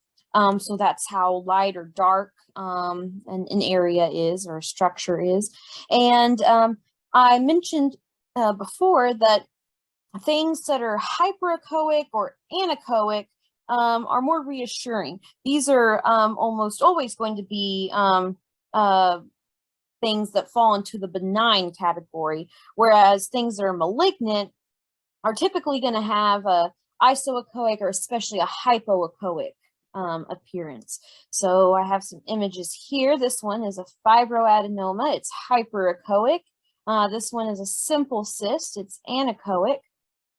S2: So that's how light or dark an area is or a structure is. And I mentioned before that things that are hyperechoic or anechoic are more reassuring. These are almost always going to be things that fall into the benign category, whereas things that are malignant are typically going to have a isoechoic or especially a hypoechoic appearance. So I have some images here. This one is a fibroadenoma. It's hyperechoic. This one is a simple cyst. It's anechoic.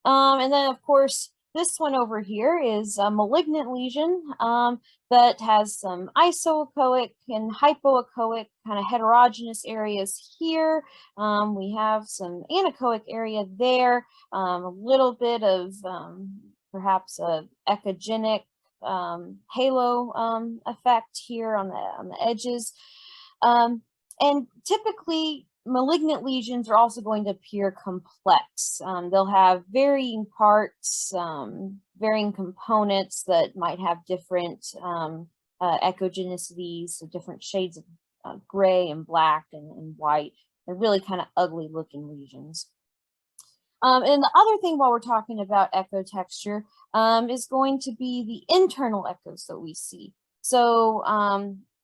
S2: And then, of course, this one over here is a malignant lesion that has some isoechoic and hypoechoic kind of heterogeneous areas here. We have some anechoic area there, a little bit of perhaps a echogenic halo effect here on the edges. And typically, malignant lesions are also going to appear complex. They'll have varying parts, varying components that might have different echogenicities, so different shades of gray and black and white. They're really kind of ugly looking lesions. And the other thing while we're talking about echo texture is going to be the internal echoes that we see. So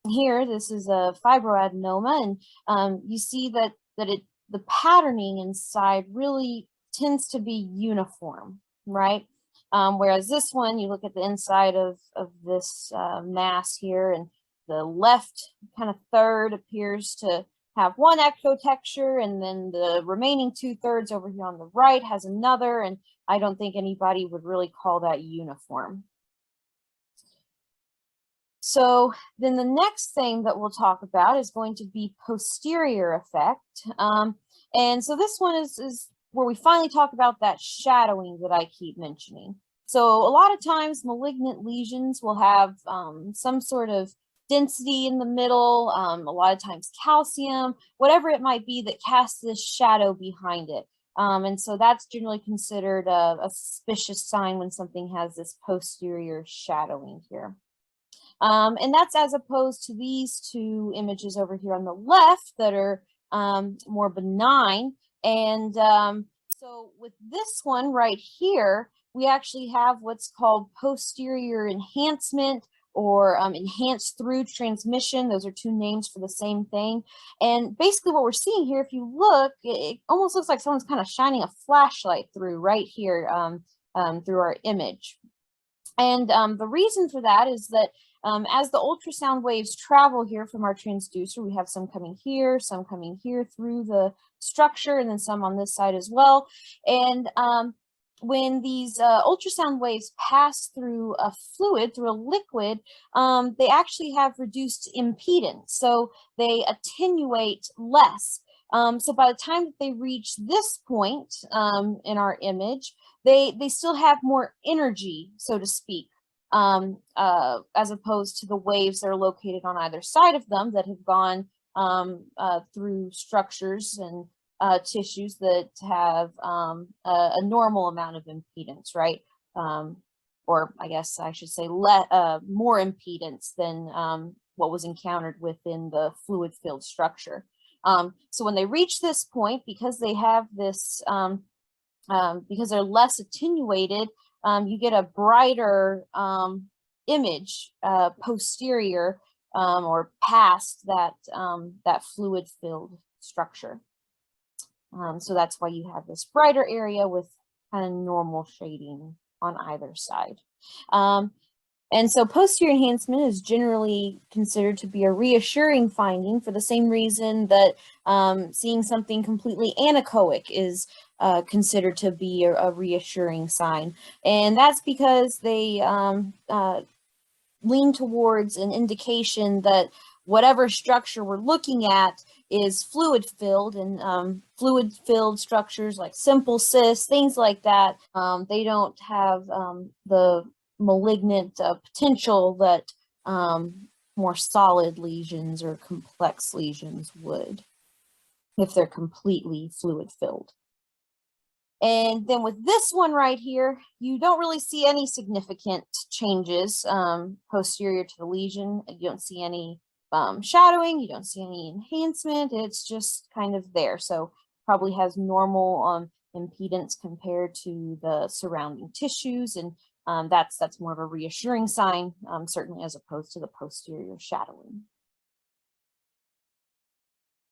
S2: here, this is a fibroadenoma, and you see that the patterning inside really tends to be uniform, right? Whereas this one, you look at the inside of this mass here, and the left kind of third appears to have one echo texture, and then the remaining 2/3 over here on the right has another, and I don't think anybody would really call that uniform. So then the next thing that we'll talk about is going to be posterior effect. And so this one is where we finally talk about that shadowing that I keep mentioning. So a lot of times malignant lesions will have some sort of density in the middle, a lot of times calcium, whatever it might be that casts this shadow behind it. And so that's generally considered a suspicious sign when something has this posterior shadowing here. And that's as opposed to these two images over here on the left that are more benign. And so with this one right here, we actually have what's called posterior enhancement or enhanced through transmission. Those are two names for the same thing. And basically what we're seeing here, if you look, it almost looks like someone's kind of shining a flashlight through right here through our image. And the reason for that is that as the ultrasound waves travel here from our transducer, we have some coming here through the structure, and then some on this side as well. And when these ultrasound waves pass through a fluid, through a liquid, they actually have reduced impedance, so they attenuate less. So by the time that they reach this point in our image, they still have more energy, so to speak, as opposed to the waves that are located on either side of them that have gone through structures and tissues that have a normal amount of impedance, right? Or I guess I should say more impedance than what was encountered within the fluid-filled structure. So when they reach this point, because they have this, because they're less attenuated, you get a brighter image posterior or past that, that fluid-filled structure. So that's why you have this brighter area with kind of normal shading on either side. And so posterior enhancement is generally considered to be a reassuring finding for the same reason that seeing something completely anechoic is considered to be a reassuring sign. And that's because they lean towards an indication that whatever structure we're looking at is fluid filled, and fluid filled structures like simple cysts, things like that, they don't have the malignant potential that more solid lesions or complex lesions would if they're completely fluid filled. And then with this one right here, you don't really see any significant changes posterior to the lesion. You don't see any shadowing, you don't see any enhancement. It's just kind of there. So probably has normal impedance compared to the surrounding tissues, and that's more of a reassuring sign, certainly, as opposed to the posterior shadowing.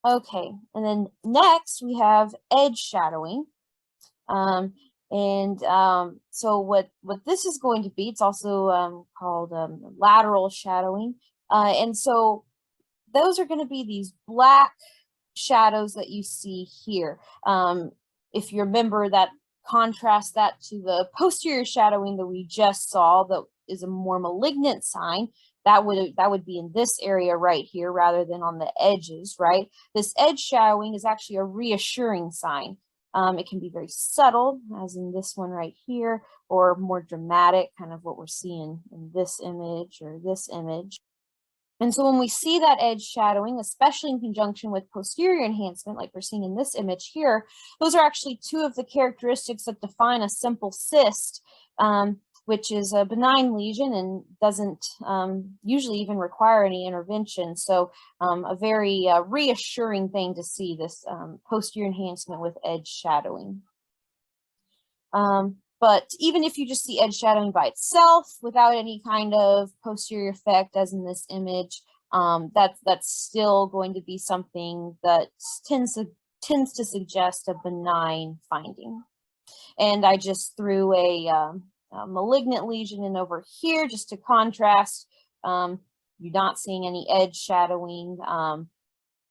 S2: Okay, and then next we have edge shadowing. So what this is going to be, it's also called lateral shadowing. And so those are going to be these black shadows that you see here. If you remember that, contrast that to the posterior shadowing that we just saw, that is a more malignant sign. That would be in this area right here rather than on the edges, right? This edge shadowing is actually a reassuring sign. It can be very subtle, as in this one right here, or more dramatic, kind of what we're seeing in this image or this image. And so when we see that edge shadowing, especially in conjunction with posterior enhancement, like we're seeing in this image here, those are actually two of the characteristics that define a simple cyst, which is a benign lesion and doesn't usually even require any intervention. So a very reassuring thing to see, this posterior enhancement with edge shadowing. But even if you just see edge shadowing by itself without any kind of posterior effect, as in this image, that's still going to be something that tends to suggest a benign finding. And I just threw a malignant lesion in over here just to contrast. You're not seeing any edge shadowing.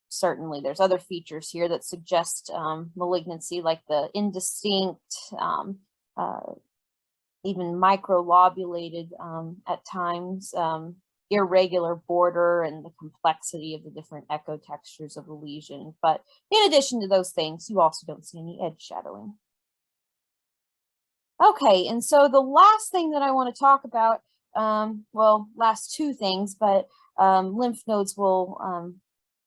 S2: Certainly there's other features here that suggest malignancy, like the indistinct, even microlobulated at times, irregular border, and the complexity of the different echo textures of the lesion. But in addition to those things, you also don't see any edge shadowing. Okay, and so the last thing that I want to talk about, well, last two things, but lymph nodes will,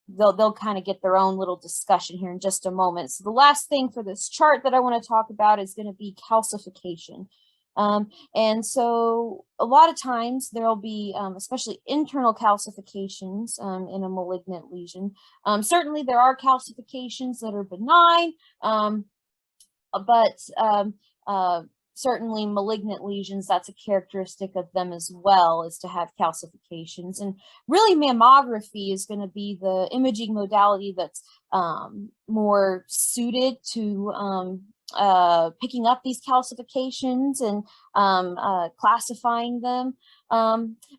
S2: they'll kind of get their own little discussion here in just a moment. So the last thing for this chart that I want to talk about is going to be calcification. And so a lot of times there'll be, especially internal calcifications in a malignant lesion. Certainly there are calcifications that are benign, but certainly malignant lesions, that's a characteristic of them as well, is to have calcifications. And really mammography is going to be the imaging modality that's more suited to picking up these calcifications and classifying them.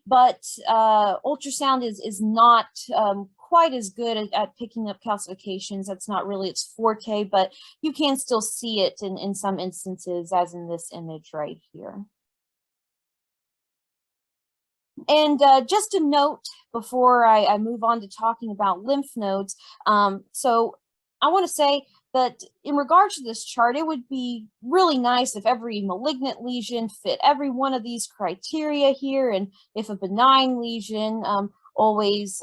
S2: But ultrasound is not quite as good at picking up calcifications. That's not really its forte, but you can still see it in some instances, as in this image right here. And just a note before I move on to talking about lymph nodes. So I want to say that in regards to this chart, it would be really nice if every malignant lesion fit every one of these criteria here, and if a benign lesion always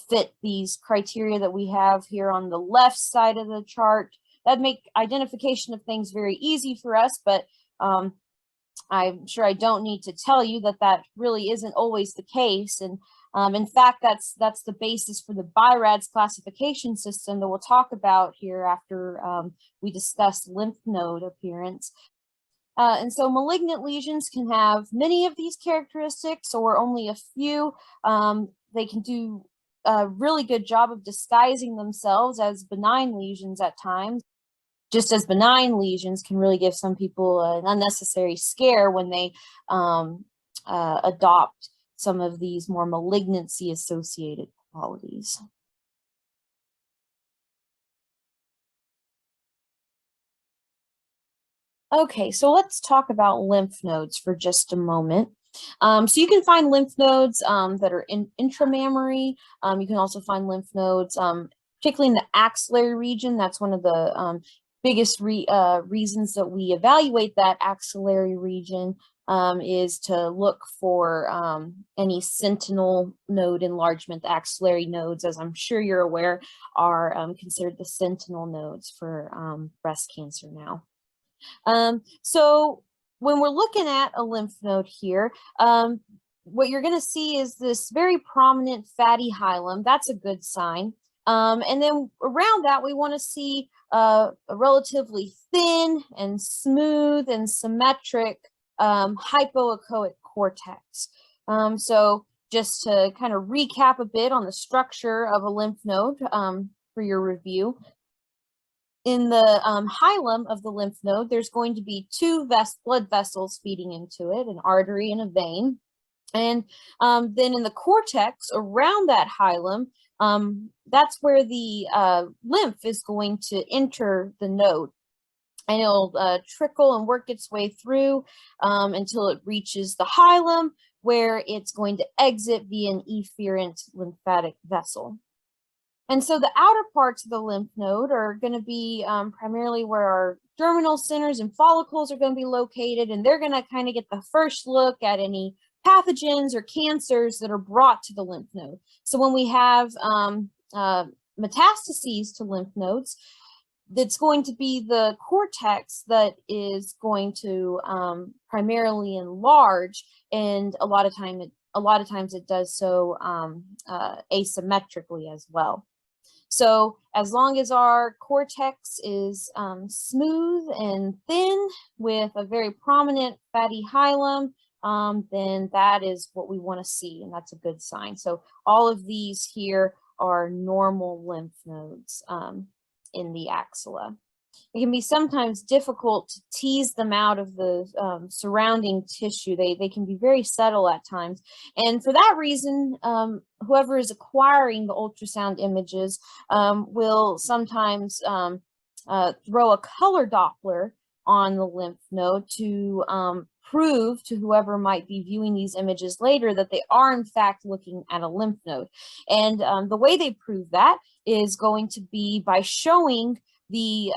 S2: fit these criteria that we have here on the left side of the chart. That'd make identification of things very easy for us, but I'm sure I don't need to tell you that that really isn't always the case. And in fact, that's the basis for the BI-RADS classification system that we'll talk about here after we discuss lymph node appearance. And so malignant lesions can have many of these characteristics or only a few. They can do a really good job of disguising themselves as benign lesions at times, just as benign lesions can really give some people an unnecessary scare when they adopt some of these more malignancy associated qualities. Okay, so let's talk about lymph nodes for just a moment. So you can find lymph nodes that are intramammary. You can also find lymph nodes, particularly in the axillary region. That's one of the biggest reasons that we evaluate that axillary region is to look for any sentinel node enlargement. The axillary nodes, as I'm sure you're aware, are considered the sentinel nodes for breast cancer now. So when we're looking at a lymph node here, what you're going to see is this very prominent fatty hilum. That's a good sign. And then around that, we want to see a relatively thin and smooth and symmetric hypoechoic cortex. So just to kind of recap a bit on the structure of a lymph node for your review. In the hilum of the lymph node, there's going to be two blood vessels feeding into it, an artery and a vein. And then in the cortex around that hilum, that's where the lymph is going to enter the node. And it'll trickle and work its way through until it reaches the hilum, where it's going to exit via an efferent lymphatic vessel. And so the outer parts of the lymph node are going to be primarily where our germinal centers and follicles are going to be located, and they're going to kind of get the first look at any pathogens or cancers that are brought to the lymph node. So when we have metastases to lymph nodes, that's going to be the cortex that is going to primarily enlarge, and a lot of times it does so asymmetrically as well. So as long as our cortex is smooth and thin with a very prominent fatty hilum, then that is what we want to see, and that's a good sign. So all of these here are normal lymph nodes in the axilla. It can be sometimes difficult to tease them out of the surrounding tissue. They can be very subtle at times. And for that reason, whoever is acquiring the ultrasound images will sometimes throw a color Doppler on the lymph node to prove to whoever might be viewing these images later that they are in fact looking at a lymph node. And the way they prove that is going to be by showing the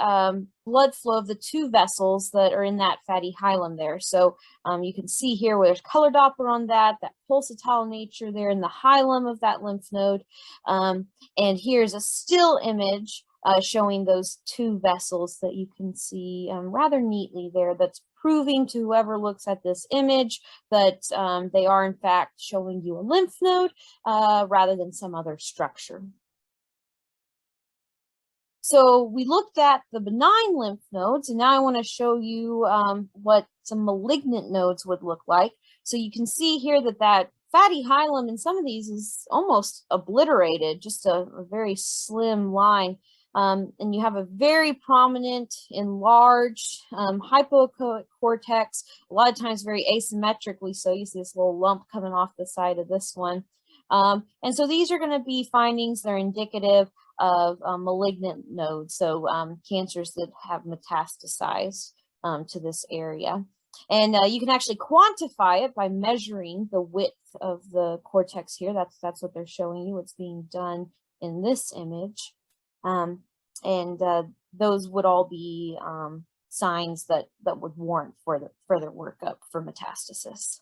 S2: blood flow of the two vessels that are in that fatty hilum there. So you can see here where there's color Doppler on that pulsatile nature there in the hilum of that lymph node. And here's a still image showing those two vessels that you can see rather neatly there. That's proving to whoever looks at this image that they are in fact showing you a lymph node rather than some other structure. So we looked at the benign lymph nodes, and now I want to show you what some malignant nodes would look like. So you can see here that fatty hilum in some of these is almost obliterated, just a very slim line. And you have a very prominent, enlarged hypoechoic cortex, a lot of times very asymmetrically. So you see this little lump coming off the side of this one. And so these are going to be findings that are indicative of malignant nodes, so cancers that have metastasized to this area. And you can actually quantify it by measuring the width of the cortex here. That's what they're showing you. What's being done in this image. And those would all be signs that would warrant further workup for metastasis.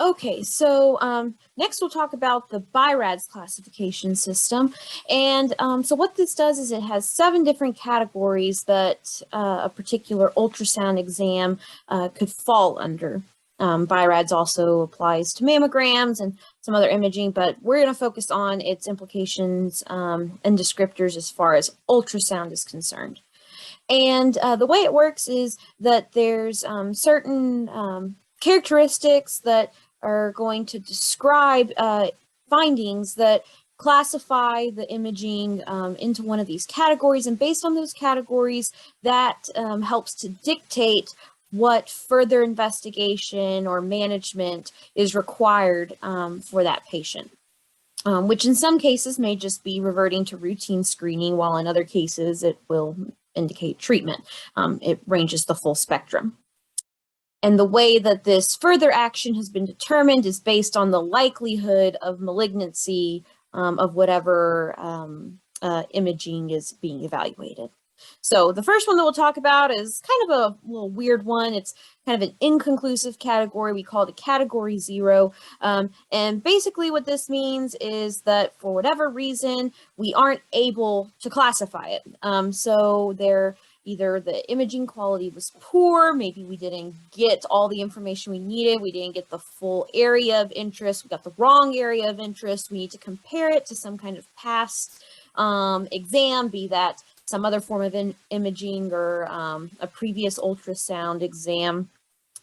S1: Okay, so next we'll talk about the BI-RADS classification system. And so what this does is it has 7 different categories that a particular ultrasound exam could fall under. BI-RADS also applies to mammograms and some other imaging, but we're going to focus on its implications and descriptors as far as ultrasound is concerned. And the way it works is that there's certain characteristics that are going to describe findings that classify the imaging into one of these categories. And based on those categories, that helps to dictate what further investigation or management is required for that patient. Which in some cases may just be reverting to routine screening, while in other cases it will indicate treatment. It ranges the full spectrum. And the way that this further action has been determined is based on the likelihood of malignancy of whatever imaging is being evaluated. So the first one that we'll talk about is kind of a little weird one. It's kind of an inconclusive category. We call it a category 0. And basically what this means is that for whatever reason, we aren't able to classify it. So either the imaging quality was poor, maybe we didn't get all the information we needed, we didn't get the full area of interest, we got the wrong area of interest, we need to compare it to some kind of past exam, be that some other form of imaging or a previous ultrasound exam.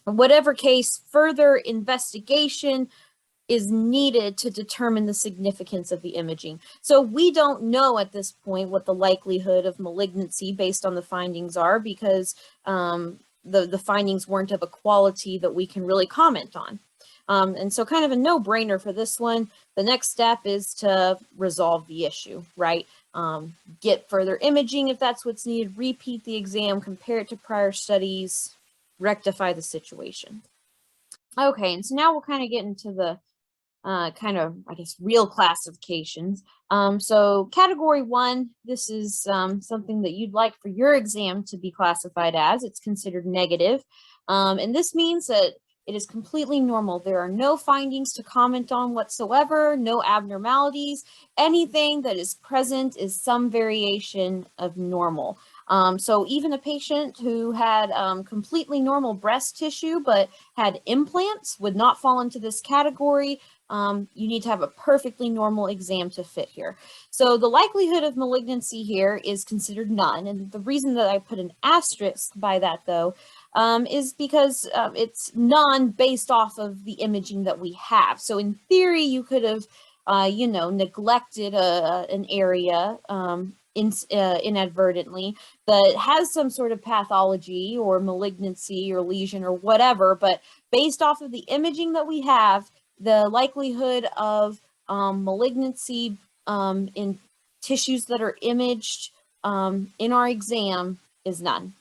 S1: In whatever case, further investigation is needed to determine the significance of the imaging. So we don't know at this point what the likelihood of malignancy based on the findings are, because the findings weren't of a quality that we can really comment on. And so kind of a no-brainer for this one. The next step is to resolve the issue, right? Get further imaging if that's what's needed, repeat the exam, compare it to prior studies, rectify the situation. Okay, and so now we'll kind of get into the kind of, I guess, real classifications. So category 1, this is something that you'd like for your exam to be classified as. It's considered negative. And this means that it is completely normal. There are no findings to comment on whatsoever, no abnormalities. Anything that is present is some variation of normal. So even a patient who had completely normal breast tissue but had implants would not fall into this category. You need to have a perfectly normal exam to fit here. So the likelihood of malignancy here is considered none. And the reason that I put an asterisk by that, though, is because it's none based off of the imaging that we have. So in theory, you could have, neglected an area inadvertently that has some sort of pathology or malignancy or lesion or whatever, but based off of the imaging that we have, the likelihood of malignancy in tissues that are imaged in our exam is none.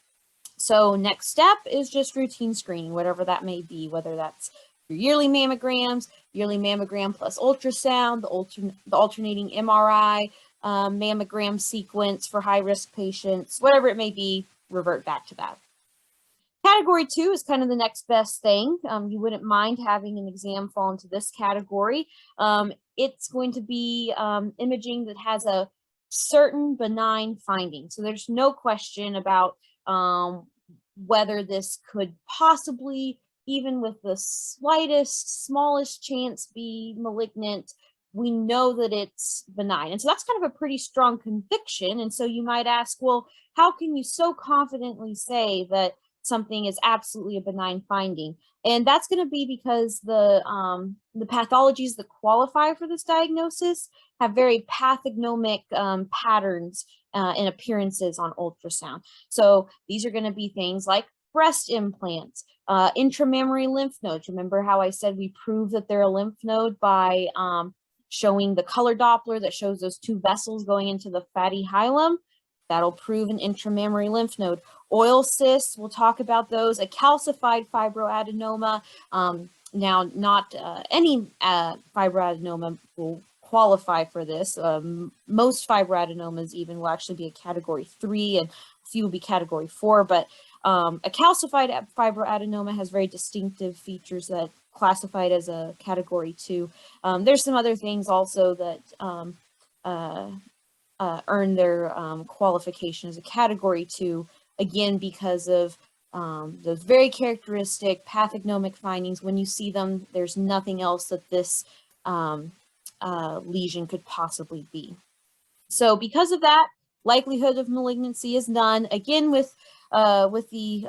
S1: So next step is just routine screening, whatever that may be, whether that's your yearly mammograms, yearly mammogram plus ultrasound, the alternating MRI, mammogram sequence for high-risk patients, whatever it may be, revert back to that. Category 2 is kind of the next best thing. You wouldn't mind having an exam fall into this category. It's going to be imaging that has a certain benign finding. So there's no question about whether this could possibly, even with the slightest, smallest chance, be malignant. We know that it's benign. And so that's kind of a pretty strong conviction. And so you might ask, well, how can you so confidently say that something is absolutely a benign finding? And that's going to be because the pathologies that qualify for this diagnosis have very pathognomic patterns and appearances on ultrasound. So these are going to be things like breast implants, intramammary lymph nodes. Remember how I said we prove that they're a lymph node by showing the color Doppler that shows those 2 vessels going into the fatty hilum? That'll prove an intramammary lymph node. Oil cysts, we'll talk about those. A calcified fibroadenoma. Now, not any fibroadenoma will qualify for this. Most fibroadenomas even will actually be a category 3, and a few will be category 4. But a calcified fibroadenoma has very distinctive features that
S2: classified as a category 2. There's some other things also that earn their qualification as a category 2, again, because of those very characteristic pathognomic findings. When you see them, there's nothing else that this lesion could possibly be. So because of that, likelihood of malignancy is none. Again, with the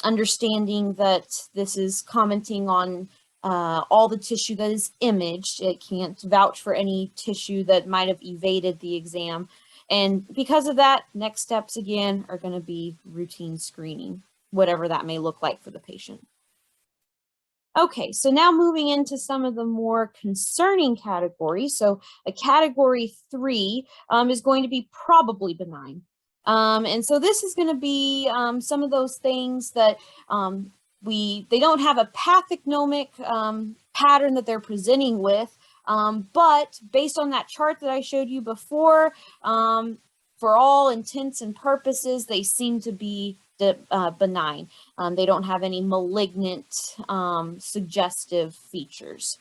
S2: understanding that this is commenting on all the tissue that is imaged. It can't vouch for any tissue that might have evaded the exam. And because of that, next steps again are going to be routine screening, whatever that may look like for the patient. Okay, so now moving into some of the more concerning categories. So a category 3 is going to be probably benign. And so this is going to be some of those things that they don't have a pathognomic pattern that they're presenting with, but based on that chart that I showed you before, for all intents and purposes, they seem to be benign. They don't have any malignant suggestive features.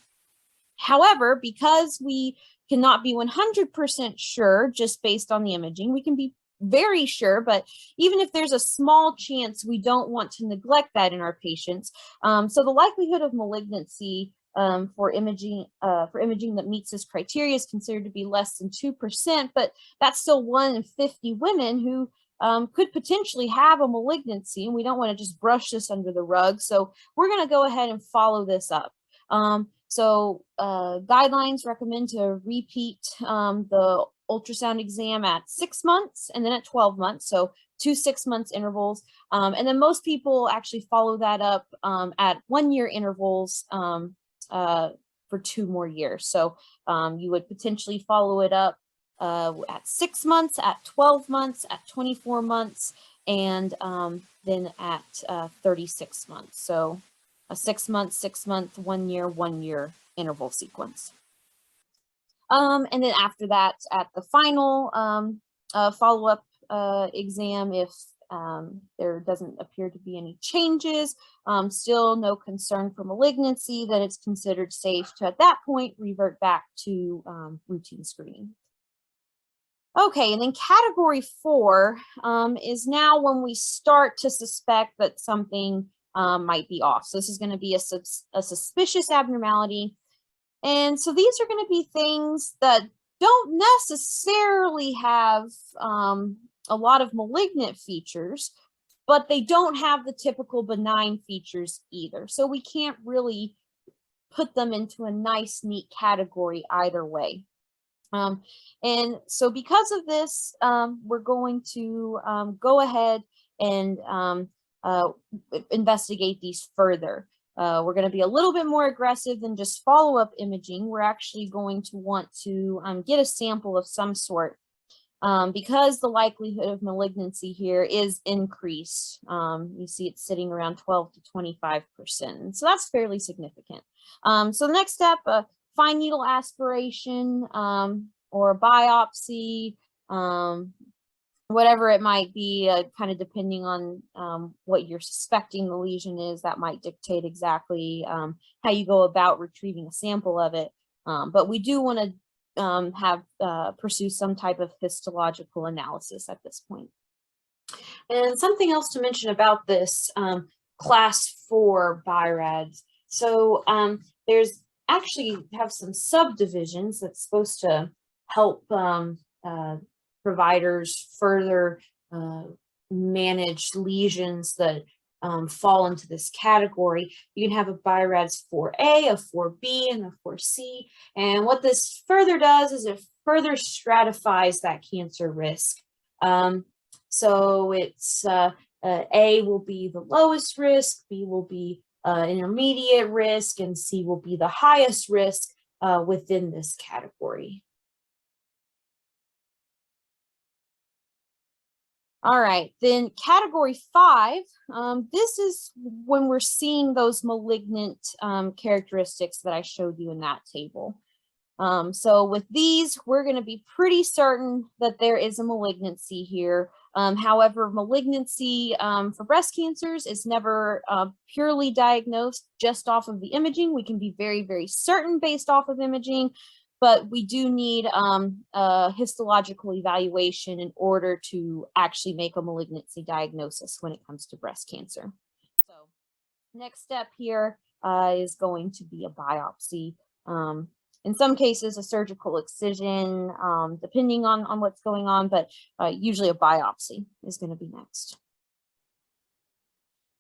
S2: However, because we cannot be 100% sure just based on the imaging, we can be very sure, but even if there's a small chance, we don't want to neglect that in our patients. So the likelihood of malignancy for imaging that meets this criteria is considered to be less than 2%, but that's still 1 in 50 women who could potentially have a malignancy, and we don't want to just brush this under the rug. So we're going to go ahead and follow this up. So guidelines recommend to repeat the ultrasound exam at 6 months and then at 12 months. So 2 6-month intervals. And then most people actually follow that up at 1-year intervals for 2 more years. So you would potentially follow it up at 6 months, at 12 months, at 24 months, and then at 36 months. So a 6 month, 6 month, 1 year, 1 year interval sequence. And then after that, at the final follow-up exam, if there doesn't appear to be any changes, still no concern for malignancy, then it's considered safe to, at that point, revert back to routine screening. Okay, and then category 4 is now when we start to suspect that something might be off. So this is going to be a suspicious abnormality. And so these are going to be things that don't necessarily have a lot of malignant features, but they don't have the typical benign features either. So we can't really put them into a nice, neat category either way. And so because of this, we're going to go ahead and investigate these further. We're going to be a little bit more aggressive than just follow-up imaging. We're actually going to want to get a sample of some sort because the likelihood of malignancy here is increased. You see it's sitting around 12 to 25%. So that's fairly significant. So the next step, fine needle aspiration or a biopsy, whatever it might be, kind of depending on what you're suspecting the lesion is, that might dictate exactly how you go about retrieving a sample of it. But we do want to pursue some type of histological analysis at this point. And something else to mention about this class 4 BI-RADS. So there's actually have some subdivisions that's supposed to help providers further manage lesions that fall into this category. You can have a BI-RADS 4A, a 4B, and a 4C. And what this further does is it further stratifies that cancer risk. So it's A will be the lowest risk, B will be intermediate risk, and C will be the highest risk within this category. All right, then category 5, this is when we're seeing those malignant characteristics that I showed you in that table. So with these, we're going to be pretty certain that there is a malignancy here.
S1: However, malignancy for breast cancers is never purely diagnosed just off of the imaging. We can be very, very certain based off of imaging, but we do need a histological evaluation in order to actually make a malignancy diagnosis when it comes to breast cancer. So next step here is going to be a biopsy. In some cases, a surgical excision, depending on what's going on, but usually a biopsy is going to be next.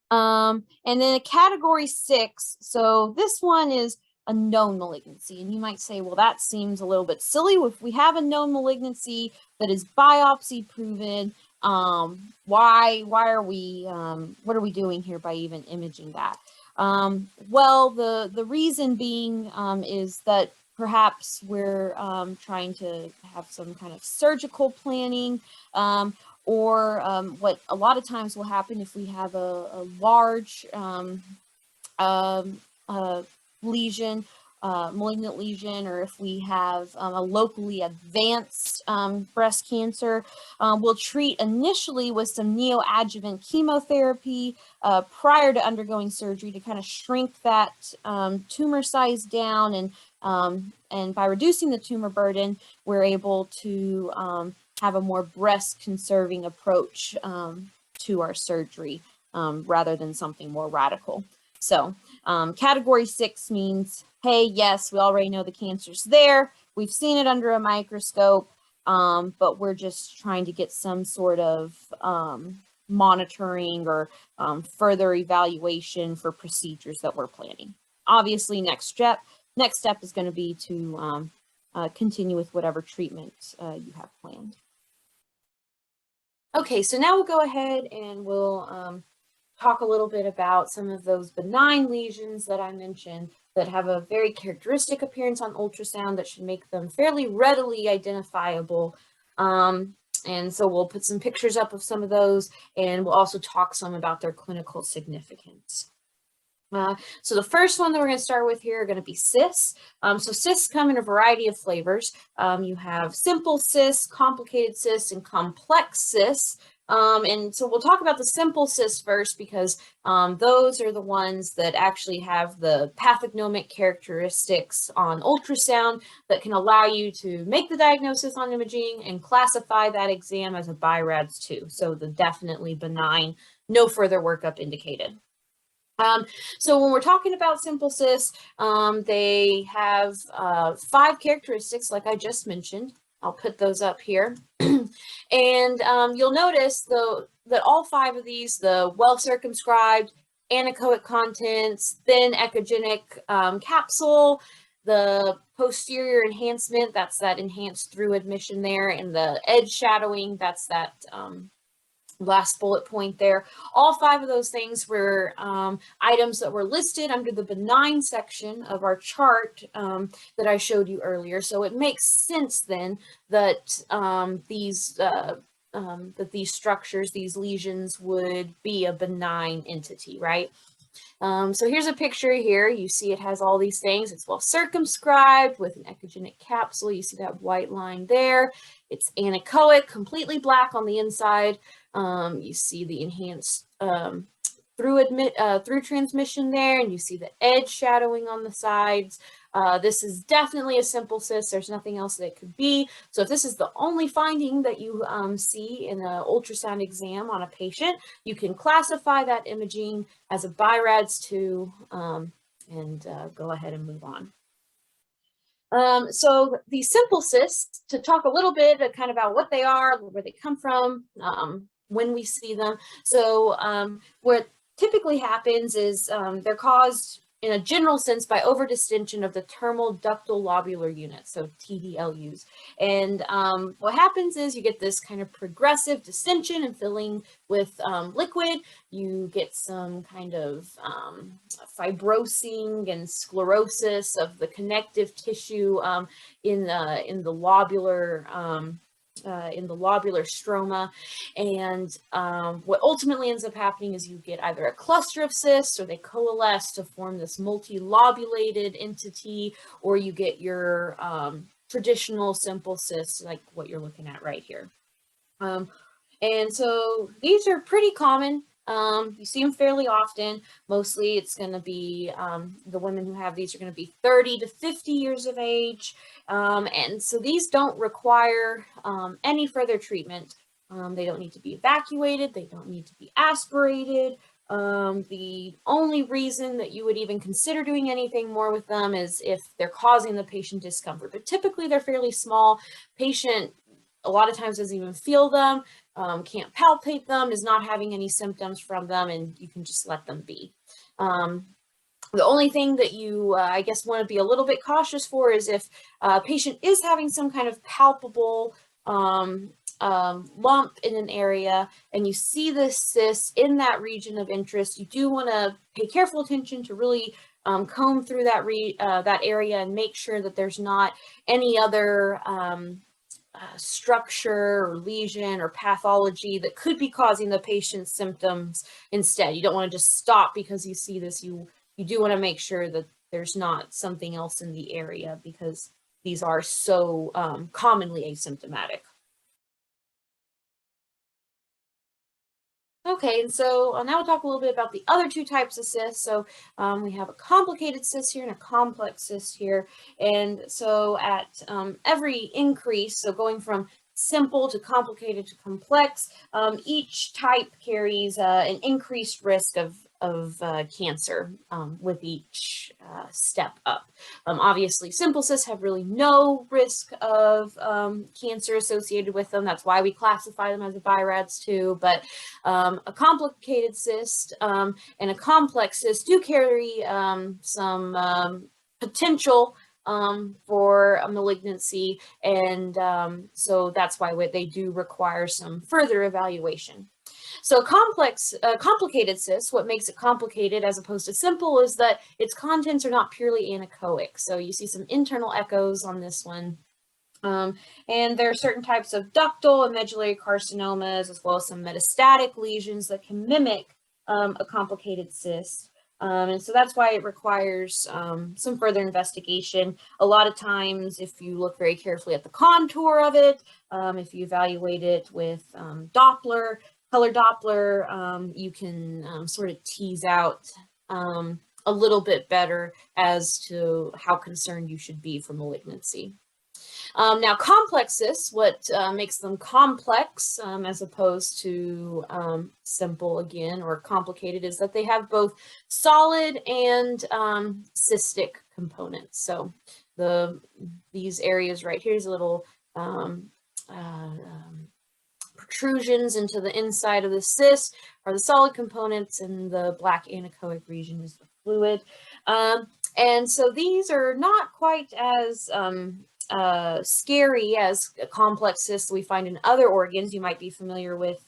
S1: And then a category 6. So this one is a known malignancy. And you might say, well, that seems a little bit silly. If we have a known malignancy that is biopsy proven, why are we, what are we doing here by even imaging that? Well, the reason being is that perhaps we're trying to have some kind of surgical planning, or what a lot of times will happen if we have a large lesion, malignant lesion, or if we have a locally advanced breast cancer, we'll treat initially with some neoadjuvant chemotherapy prior to undergoing surgery to kind of shrink that tumor size down, and by reducing the tumor burden, we're able to have a more breast conserving approach to our surgery rather than something more radical. So category 6 means, hey, yes, we already know the cancer's there. We've seen it under a microscope, but we're just trying to get some sort of monitoring or further evaluation for procedures that we're planning. Obviously, next step is going to be to continue with whatever treatment you have planned. Okay, so now we'll go ahead and we'll talk a little bit about some of those benign lesions that I mentioned that have a very characteristic appearance on ultrasound that should make them fairly readily identifiable. And so we'll put some pictures up of some of those, and we'll also talk some about their clinical significance. So the first one that we're going to start with here are going to be cysts. So cysts come in a variety of flavors. You have simple cysts, complicated cysts, and complex cysts. And so we'll talk about the simple cysts first, because those are the ones that actually have the pathognomic characteristics on ultrasound that can allow you to make the diagnosis on imaging and classify that exam as a BI-RADS 2. So the definitely benign, no further workup indicated. So when we're talking about simple cysts, they have 5 characteristics, like I just mentioned. I'll put those up here. And you'll notice, though, that all 5 of these, the well-circumscribed, anechoic contents, thin echogenic capsule, the posterior enhancement, that's that enhanced through admission there, and the edge shadowing, that's that last bullet point there. All 5 of those things were items that were listed under the benign section of our chart that I showed you earlier. So it makes sense then that these structures, these lesions, would be a benign entity, right? So here's a picture here. You see it has all these things. It's well circumscribed with an echogenic capsule. You see that white line there. It's anechoic, completely black on the inside. You see the enhanced through transmission there, and you see the edge shadowing on the sides. This is definitely a simple cyst. There's nothing else that it could be. So if this is the only finding that you see in an ultrasound exam on a patient, you can classify that imaging as a BI-RADS 2 and go ahead and move on. So these simple cysts, to talk a little bit kind of about what they are, where they come from, when we see them. So what typically happens is they're caused in a general sense by overdistension of the terminal ductal lobular units, so TDLUs. And what happens is you get this kind of progressive distension and filling with liquid. You get some kind of fibrosing and sclerosis of the connective tissue in the lobular stroma, and what ultimately ends up happening is you get either a cluster of cysts, or they coalesce to form this multi-lobulated entity, or you get your traditional simple cysts like what you're looking at right here. And so these are pretty common. You see them fairly often. Mostly it's going to be the women who have these are going to be 30 to 50 years of age. And so these don't require any further treatment. They don't need to be evacuated. They don't need to be aspirated. The only reason that you would even consider doing anything more with them is if they're causing the patient discomfort. But typically they're fairly small. Patient a lot of times doesn't even feel them, can't palpate them, is not having any symptoms from them, and you can just let them be. The only thing that you, I guess, want to be a little bit cautious for is if a patient is having some kind of palpable lump in an area and you see this cyst in that region of interest, you do want to pay careful attention to really comb through that area and make sure that there's not any other structure or lesion or pathology that could be causing the patient's symptoms instead. You don't want to just stop because you see this. You do want to make sure that there's not something else in the area because these are so commonly asymptomatic. Okay, and so now we'll talk a little bit about the other two types of cysts. So we have a complicated cyst here and a complex cyst here. And so at every increase, so going from simple to complicated to complex, each type carries an increased risk of cancer with each step up. Obviously, simple cysts have really no risk of cancer associated with them. That's why we classify them as a BI-RADS too. But a complicated cyst and a complex cyst do carry some potential for a malignancy, and so that's why they do require some further evaluation. So complicated cysts, what makes it complicated as opposed to simple is that its contents are not purely anechoic. So you see some internal echoes on this one. And there are certain types of ductal and medullary carcinomas, as well as some metastatic lesions that can mimic a complicated cyst. And so that's why it requires some further investigation. A lot of times, if you look very carefully at the contour of it, if you evaluate it with color Doppler, you can sort of tease out a little bit better as to how concerned you should be for malignancy. Now, complex cysts, what makes them complex as opposed to simple again or complicated is that they have both solid and cystic components. So these areas right here is a little protrusions into the inside of the cyst are the solid components, and the black anechoic region is the fluid. And so these are not quite as scary as complex cysts we find in other organs. You might be familiar with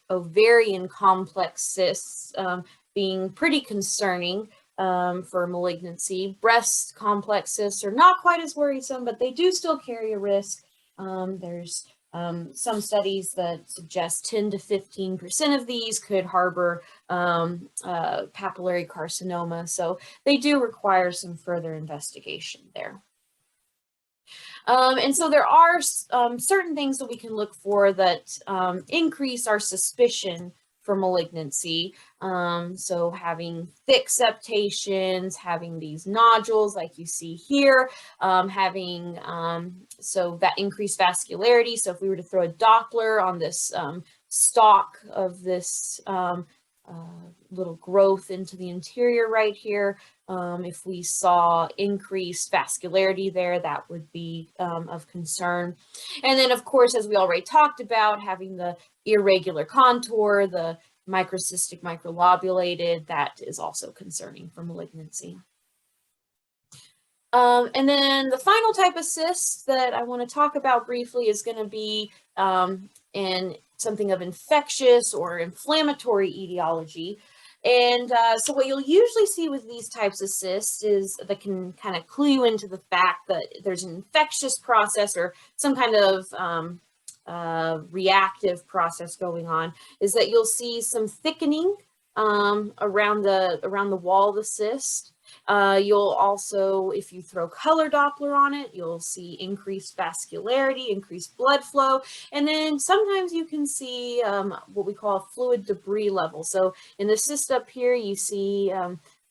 S1: ovarian complex cysts being pretty concerning for malignancy. Breast complex cysts are not quite as worrisome, but they do still carry a risk. There's some studies that suggest 10 to 15% of these could harbor papillary carcinoma. So they do require some further investigation there. And so there are certain things that we can look for that increase our suspicion for malignancy. So having thick septations, having these nodules like you see here, having so that increased vascularity. So if we were to throw a Doppler on this stalk of this little growth into the interior right here, if we saw increased vascularity there, that would be of concern. And then, of course, as we already talked about, having the irregular contour, the microcystic microlobulated, that is also concerning for malignancy. And then the final type of cyst that I want to talk about briefly is going to be in something of infectious or inflammatory etiology. And so what you'll usually see with these types of cysts is that can kind of clue you into the fact that there's an infectious process or some kind of reactive process going on, is that you'll see some thickening around the wall of the cyst. You'll also, if you throw color Doppler on it, you'll see increased vascularity, increased blood flow, and then sometimes you can see what we call a fluid debris level. So in the cyst up here, you see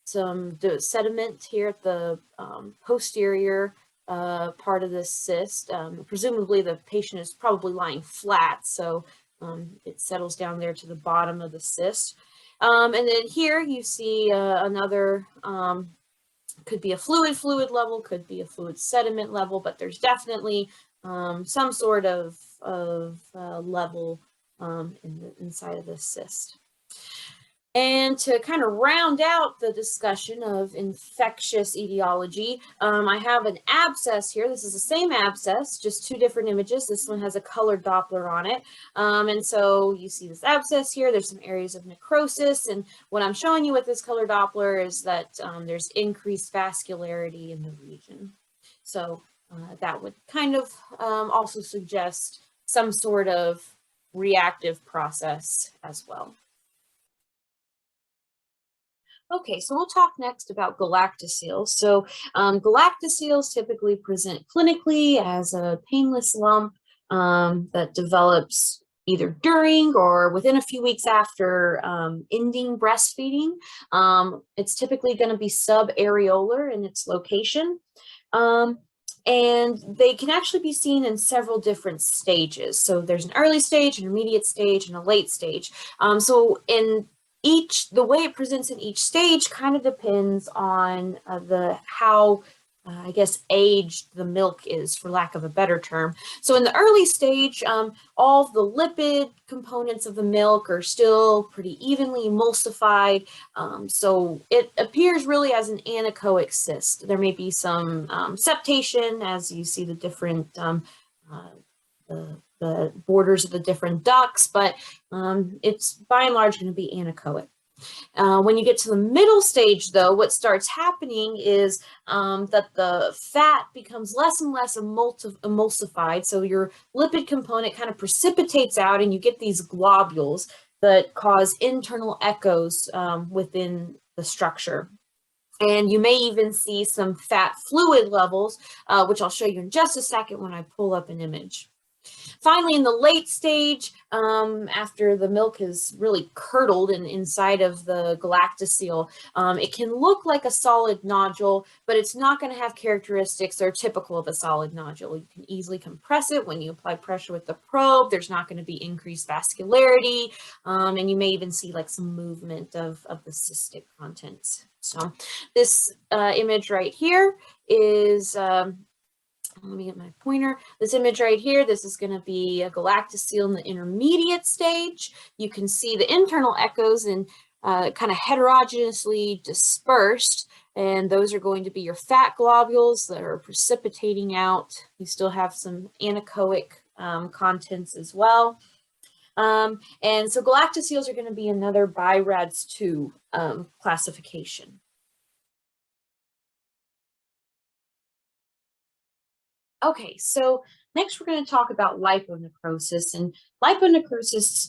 S1: some sediment here at the posterior part of this cyst. Presumably the patient is probably lying flat, so it settles down there to the bottom of the cyst. And then here you see another, could be a fluid level, could be a fluid sediment level, but there's definitely some sort of level inside of this cyst. And to kind of round out the discussion of infectious etiology, I have an abscess here. This is the same abscess, just two different images. This one has a colored Doppler on it. And so you see this abscess here. There's some areas of necrosis. And what I'm showing you with this colored Doppler is that there's increased vascularity in the region. So that would kind of also suggest some sort of reactive process as well. Okay, so we'll talk next about galactoseals. So galactoseals typically present clinically as a painless lump that develops either during or within a few weeks after ending breastfeeding. It's typically going to be subareolar in its location. And they can actually be seen in several different stages. So there's an early stage, an intermediate stage, and a late stage. So in the way it presents in each stage kind of depends on how I guess aged the milk is, for lack of a better term. So in the early stage, all of the lipid components of the milk are still pretty evenly emulsified. So it appears really as an anechoic cyst. There may be some septation as you see the different the borders of the different ducts, but it's by and large going to be anechoic. When you get to the middle stage, though, what starts happening is that the fat becomes less and less emulsified. So your lipid component kind of precipitates out and you get these globules that cause internal echoes within the structure. And you may even see some fat fluid levels, which I'll show you in just a second when I pull up an image. Finally, in the late stage, after the milk is really curdled inside of the galactocele, it can look like a solid nodule, but it's not going to have characteristics that are typical of a solid nodule. You can easily compress it when you apply pressure with the probe. There's not going to be increased vascularity, and you may even see like some movement of the cystic contents. So this image right here is let me get my pointer. This image right here, this is going to be a galactocele in the intermediate stage. You can see the internal echoes and kind of heterogeneously dispersed, and those are going to be your fat globules that are precipitating out. You still have some anechoic contents as well. And so galactoseals are going to be another BI-RADS 2 classification. Okay, so next we're going to talk about liponecrosis. And liponecrosis,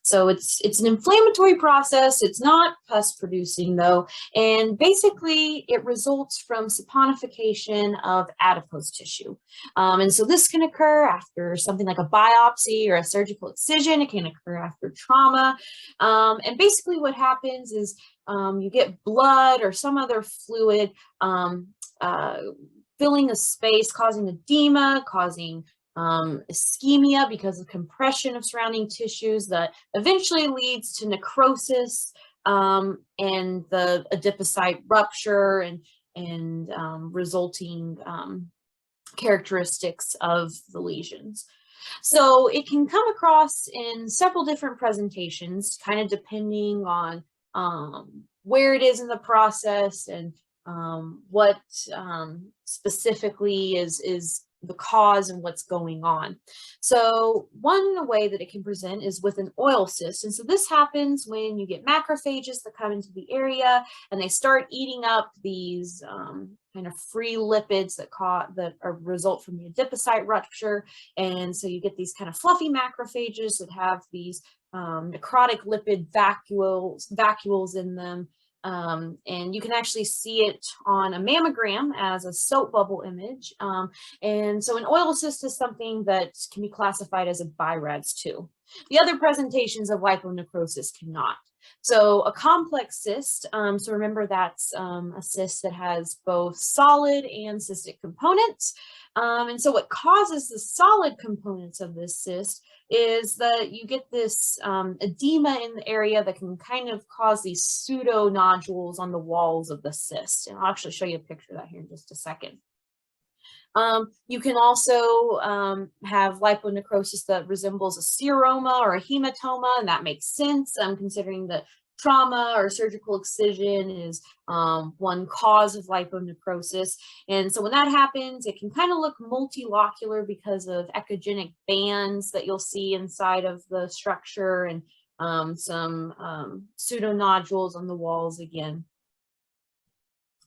S1: so it's an inflammatory process. It's not pus producing though, and basically it results from saponification of adipose tissue. And so this can occur after something like a biopsy or a surgical excision. It can occur after trauma. And basically what happens is you get blood or some other fluid filling a space, causing edema, causing ischemia because of compression of surrounding tissues that eventually leads to necrosis and the adipocyte rupture and resulting characteristics of the lesions. So it can come across in several different presentations, kind of depending on where it is in the process and what specifically is the cause and what's going on. So one way that it can present is with an oil cyst. And so this happens when you get macrophages that come into the area and they start eating up these kind of free lipids that result from the adipocyte rupture. And so you get these kind of fluffy macrophages that have these necrotic lipid vacuoles in them. And you can actually see it on a mammogram as a soap bubble image. And so an oil cyst is something that can be classified as a BI-RADS too. The other presentations of liponecrosis cannot. So a complex cyst, so remember that's a cyst that has both solid and cystic components. And so what causes the solid components of this cyst is that you get this edema in the area that can kind of cause these pseudo nodules on the walls of the cyst. And I'll actually show you a picture of that here in just a second. You can also have liponecrosis that resembles a seroma or a hematoma, and that makes sense considering that trauma or surgical excision is one cause of liponecrosis. And so when that happens, it can kind of look multilocular because of echogenic bands that you'll see inside of the structure and some pseudonodules on the walls again.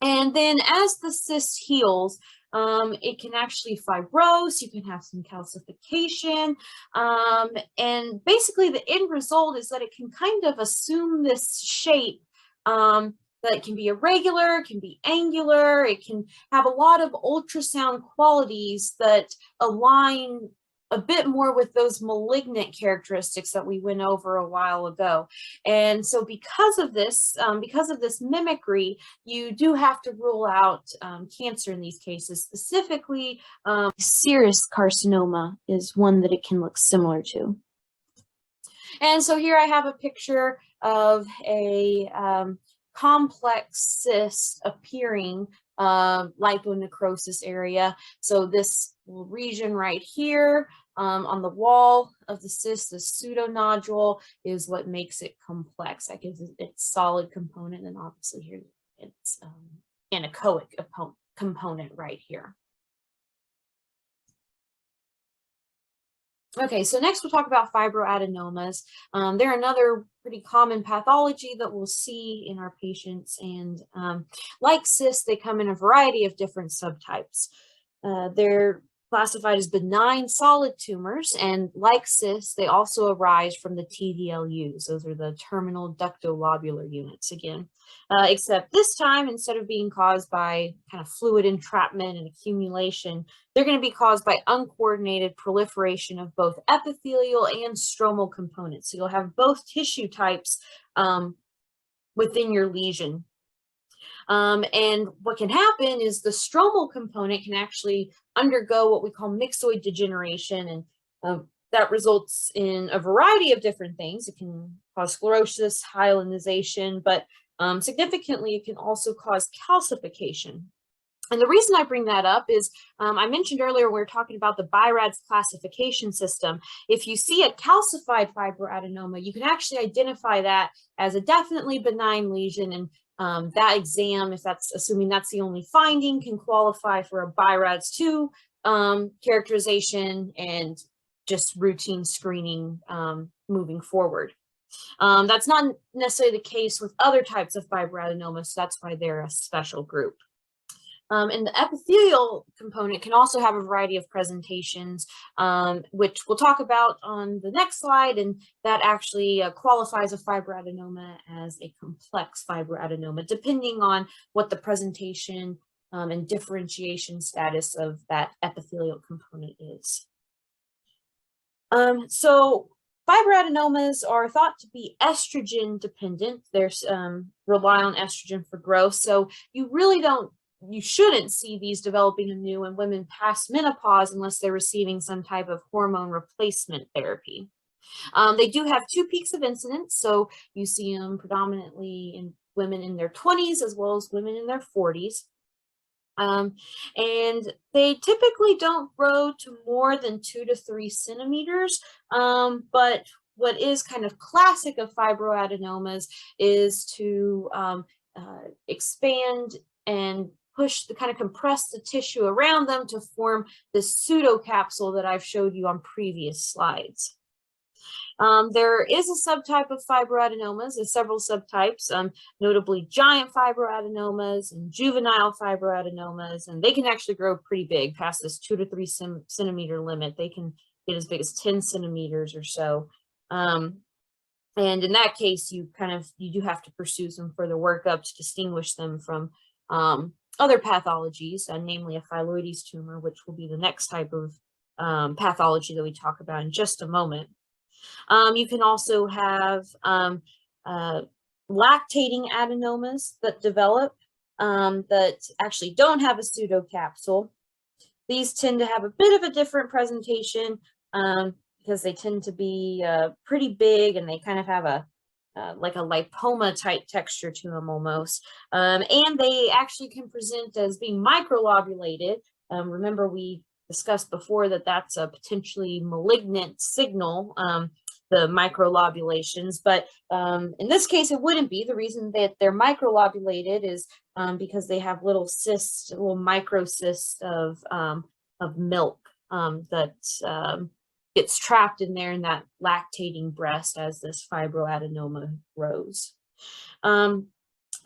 S1: And then as the cyst heals, it can actually fibrose, you can have some calcification, and basically the end result is that it can kind of assume this shape that it can be irregular, it can be angular, it can have a lot of ultrasound qualities that align a bit more with those malignant characteristics that we went over a while ago. And so because of this mimicry, you do have to rule out cancer in these cases. Specifically, serous carcinoma is one that it can look similar to. And so here I have a picture of a complex cyst appearing liponecrosis area. So this region right here on the wall of the cyst, the pseudonodule, is what makes it complex. That gives it its solid component, and obviously here it's anechoic component right here. Okay, so next we'll talk about fibroadenomas. They're another pretty common pathology that we'll see in our patients, and like cysts, they come in a variety of different subtypes. They're classified as benign solid tumors, and like cysts, they also arise from the TDLUs. Those are the terminal ductolobular units again, except this time, instead of being caused by kind of fluid entrapment and accumulation, they're going to be caused by uncoordinated proliferation of both epithelial and stromal components. So you'll have both tissue types within your lesion. And what can happen is the stromal component can actually undergo what we call myxoid degeneration, and that results in a variety of different things. It can cause sclerosis, hyalinization, but significantly, it can also cause calcification. And the reason I bring that up is I mentioned earlier we were talking about the BI-RADS classification system. If you see a calcified fibroadenoma, you can actually identify that as a definitely benign lesion, and that exam, if that's assuming that's the only finding, can qualify for a BI-RADS 2 characterization and just routine screening moving forward. That's not necessarily the case with other types of fibroadenomas, so that's why they're a special group. And the epithelial component can also have a variety of presentations, which we'll talk about on the next slide, and that actually qualifies a fibroadenoma as a complex fibroadenoma, depending on what the presentation and differentiation status of that epithelial component is. So fibroadenomas are thought to be estrogen dependent. They rely on estrogen for growth, so you shouldn't see these developing anew in women past menopause unless they're receiving some type of hormone replacement therapy. They do have two peaks of incidence, so you see them predominantly in women in their 20s as well as women in their 40s. And they typically don't grow to more than 2 to 3 centimeters, but what is kind of classic of fibroadenomas is to expand and compress the tissue around them to form this pseudocapsule that I've showed you on previous slides. There is a subtype of fibroadenomas. There's several subtypes, notably giant fibroadenomas and juvenile fibroadenomas, and they can actually grow pretty big past this 2 to 3 centimeter limit. They can get as big as 10 centimeters or so. And in that case, you do have to pursue some further workup to distinguish them from other pathologies, namely a phylloides tumor, which will be the next type of pathology that we talk about in just a moment. You can also have lactating adenomas that develop that actually don't have a pseudocapsule. These tend to have a bit of a different presentation because they tend to be pretty big, and they kind of have a like a lipoma type texture to them almost. And they actually can present as being microlobulated. Remember, we discussed before that that's a potentially malignant signal, the microlobulations, but in this case it wouldn't be. The reason that they're microlobulated is because they have little cysts, little microcysts of milk that gets trapped in there in that lactating breast as this fibroadenoma grows.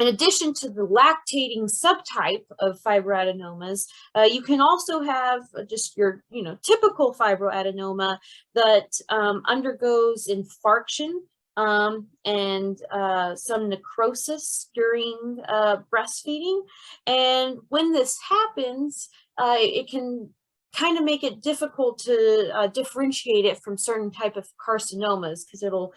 S1: In addition to the lactating subtype of fibroadenomas, you can also have just your, typical fibroadenoma that undergoes infarction and some necrosis during breastfeeding. And when this happens, it can kind of make it difficult to differentiate it from certain type of carcinomas, because it'll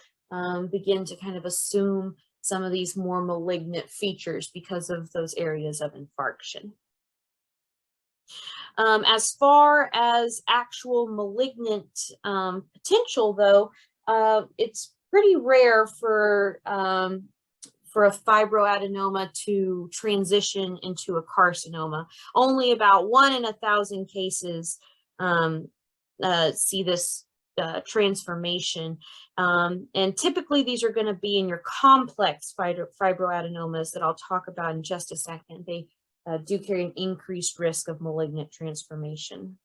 S1: begin to kind of assume some of these more malignant features because of those areas of infarction. As far as actual malignant potential, though, it's pretty rare for a fibroadenoma to transition into a carcinoma. Only about 1 in 1,000 cases see this transformation. And typically these are going to be in your complex fibroadenomas that I'll talk about in just a second. They do carry an increased risk of malignant transformation.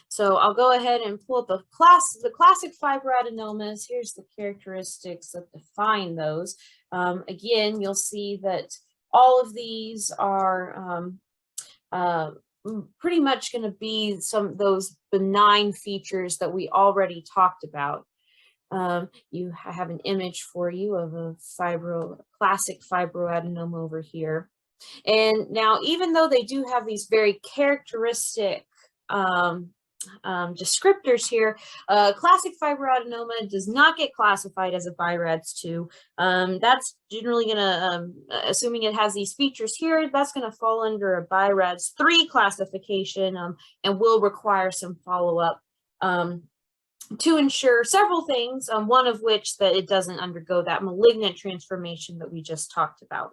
S1: So I'll go ahead and pull up the classic fibroadenomas. Here's the characteristics that define those. Again, you'll see that all of these are pretty much going to be some of those benign features that we already talked about. I have an image for you of a classic fibroadenoma over here. And now, even though they do have these very characteristic descriptors here, classic fibroadenoma does not get classified as a BI-RADS 2. That's generally going to, assuming it has these features here, that's going to fall under a BI-RADS 3 classification and will require some follow-up to ensure several things, one of which that it doesn't undergo that malignant transformation that we just talked about.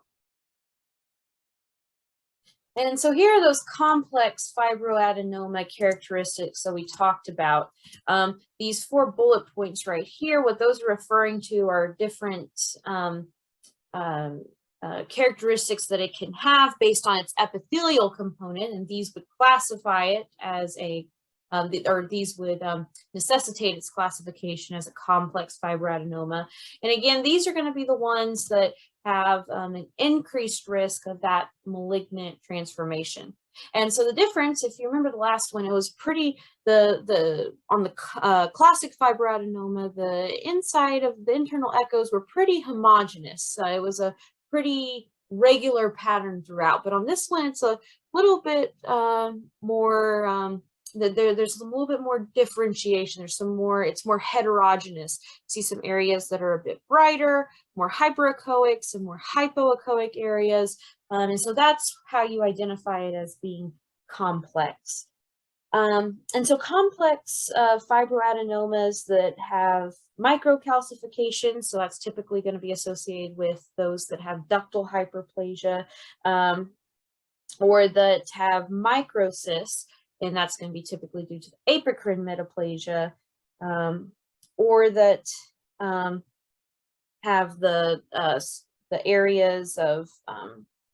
S1: And so here are those complex fibroadenoma characteristics that we talked about. These 4 bullet points right here, what those are referring to are different characteristics that it can have based on its epithelial component, and these would classify it as a, these would necessitate its classification as a complex fibroadenoma. And again, these are going to be the ones that have an increased risk of that malignant transformation. And so the difference, if you remember the last one, it was pretty, on the classic fibroadenoma, the inside of the internal echoes were pretty homogeneous. It was a pretty regular pattern throughout, but on this one, it's a little bit more, there's a little bit more differentiation. There's some more, it's more heterogeneous. See some areas that are a bit brighter, more hyperechoic, some more hypoechoic areas. And so that's how you identify it as being complex. And so complex fibroadenomas that have microcalcification, so that's typically going to be associated with those that have ductal hyperplasia, or that have microcysts, and that's going to be typically due to the apocrine metaplasia, or that have the areas of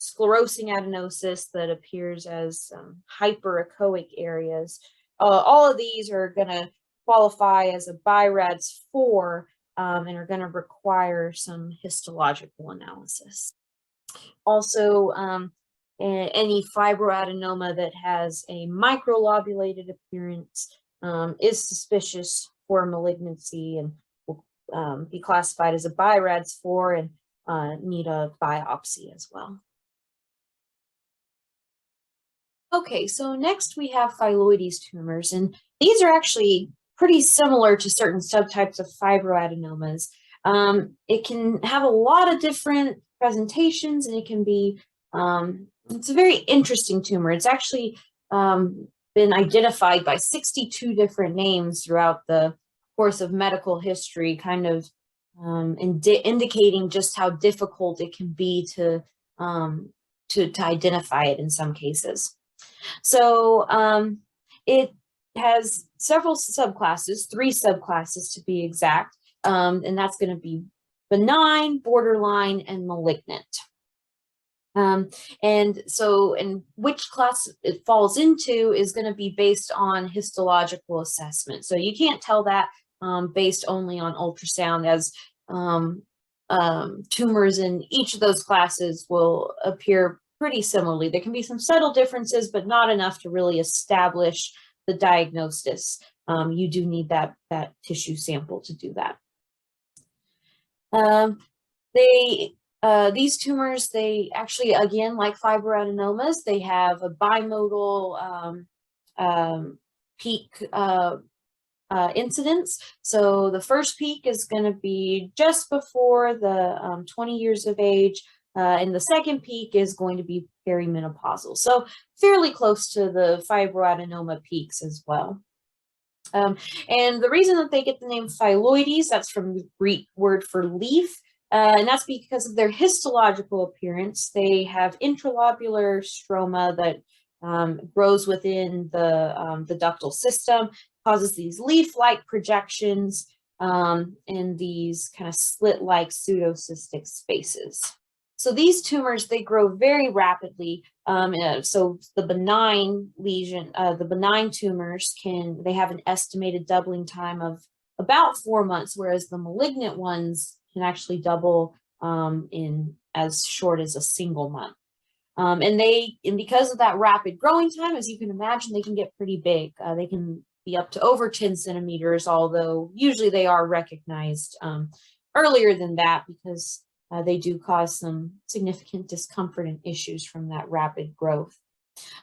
S1: sclerosing adenosis that appears as hyperechoic areas. All of these are going to qualify as a BI-RADS 4 and are going to require some histological analysis. Also, any fibroadenoma that has a microlobulated appearance is suspicious for malignancy and will be classified as a BI-RADS 4 and need a biopsy as well. Okay, so next we have phylloides tumors, and these are actually pretty similar to certain subtypes of fibroadenomas. It can have a lot of different presentations, and it can be, it's a very interesting tumor. It's actually been identified by 62 different names throughout the course of medical history, kind of indicating just how difficult it can be to identify it in some cases. So it has several subclasses, 3 subclasses to be exact, and that's going to be benign, borderline, and malignant. And which class it falls into is going to be based on histological assessment. So you can't tell that based only on ultrasound, as tumors in each of those classes will appear pretty similarly. There can be some subtle differences, but not enough to really establish the diagnosis. You do need that tissue sample to do that. These tumors, they actually, again, like fibroadenomas, they have a bimodal peak incidence. So the first peak is going to be just before the 20 years of age, and the second peak is going to be perimenopausal. So fairly close to the fibroadenoma peaks as well. And the reason that they get the name phylloides, that's from the Greek word for leaf, and that's because of their histological appearance. They have intralobular stroma that grows within the ductal system, causes these leaf-like projections in these kind of slit-like pseudocystic spaces. So these tumors, they grow very rapidly. So the benign lesion, the benign tumors they have an estimated doubling time of about 4 months, whereas the malignant ones can actually double in as short as a single month. And because of that rapid growing time, as you can imagine, they can get pretty big. They can be up to over 10 centimeters, although usually they are recognized earlier than that, because they do cause some significant discomfort and issues from that rapid growth.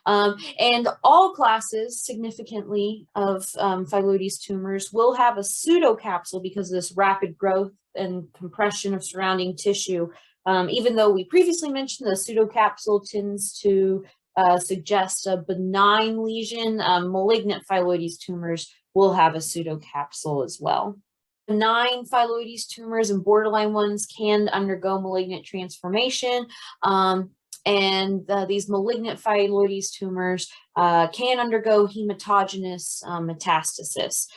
S1: And all classes, significantly, of phylloides tumors will have a pseudocapsule because of this rapid growth and compression of surrounding tissue. Even though we previously mentioned the pseudocapsule tends to suggest a benign lesion, malignant phylloides tumors will have a pseudocapsule as well. Benign phylloides tumors and borderline ones can undergo malignant transformation, and these malignant phylloides tumors can undergo hematogenous metastasis.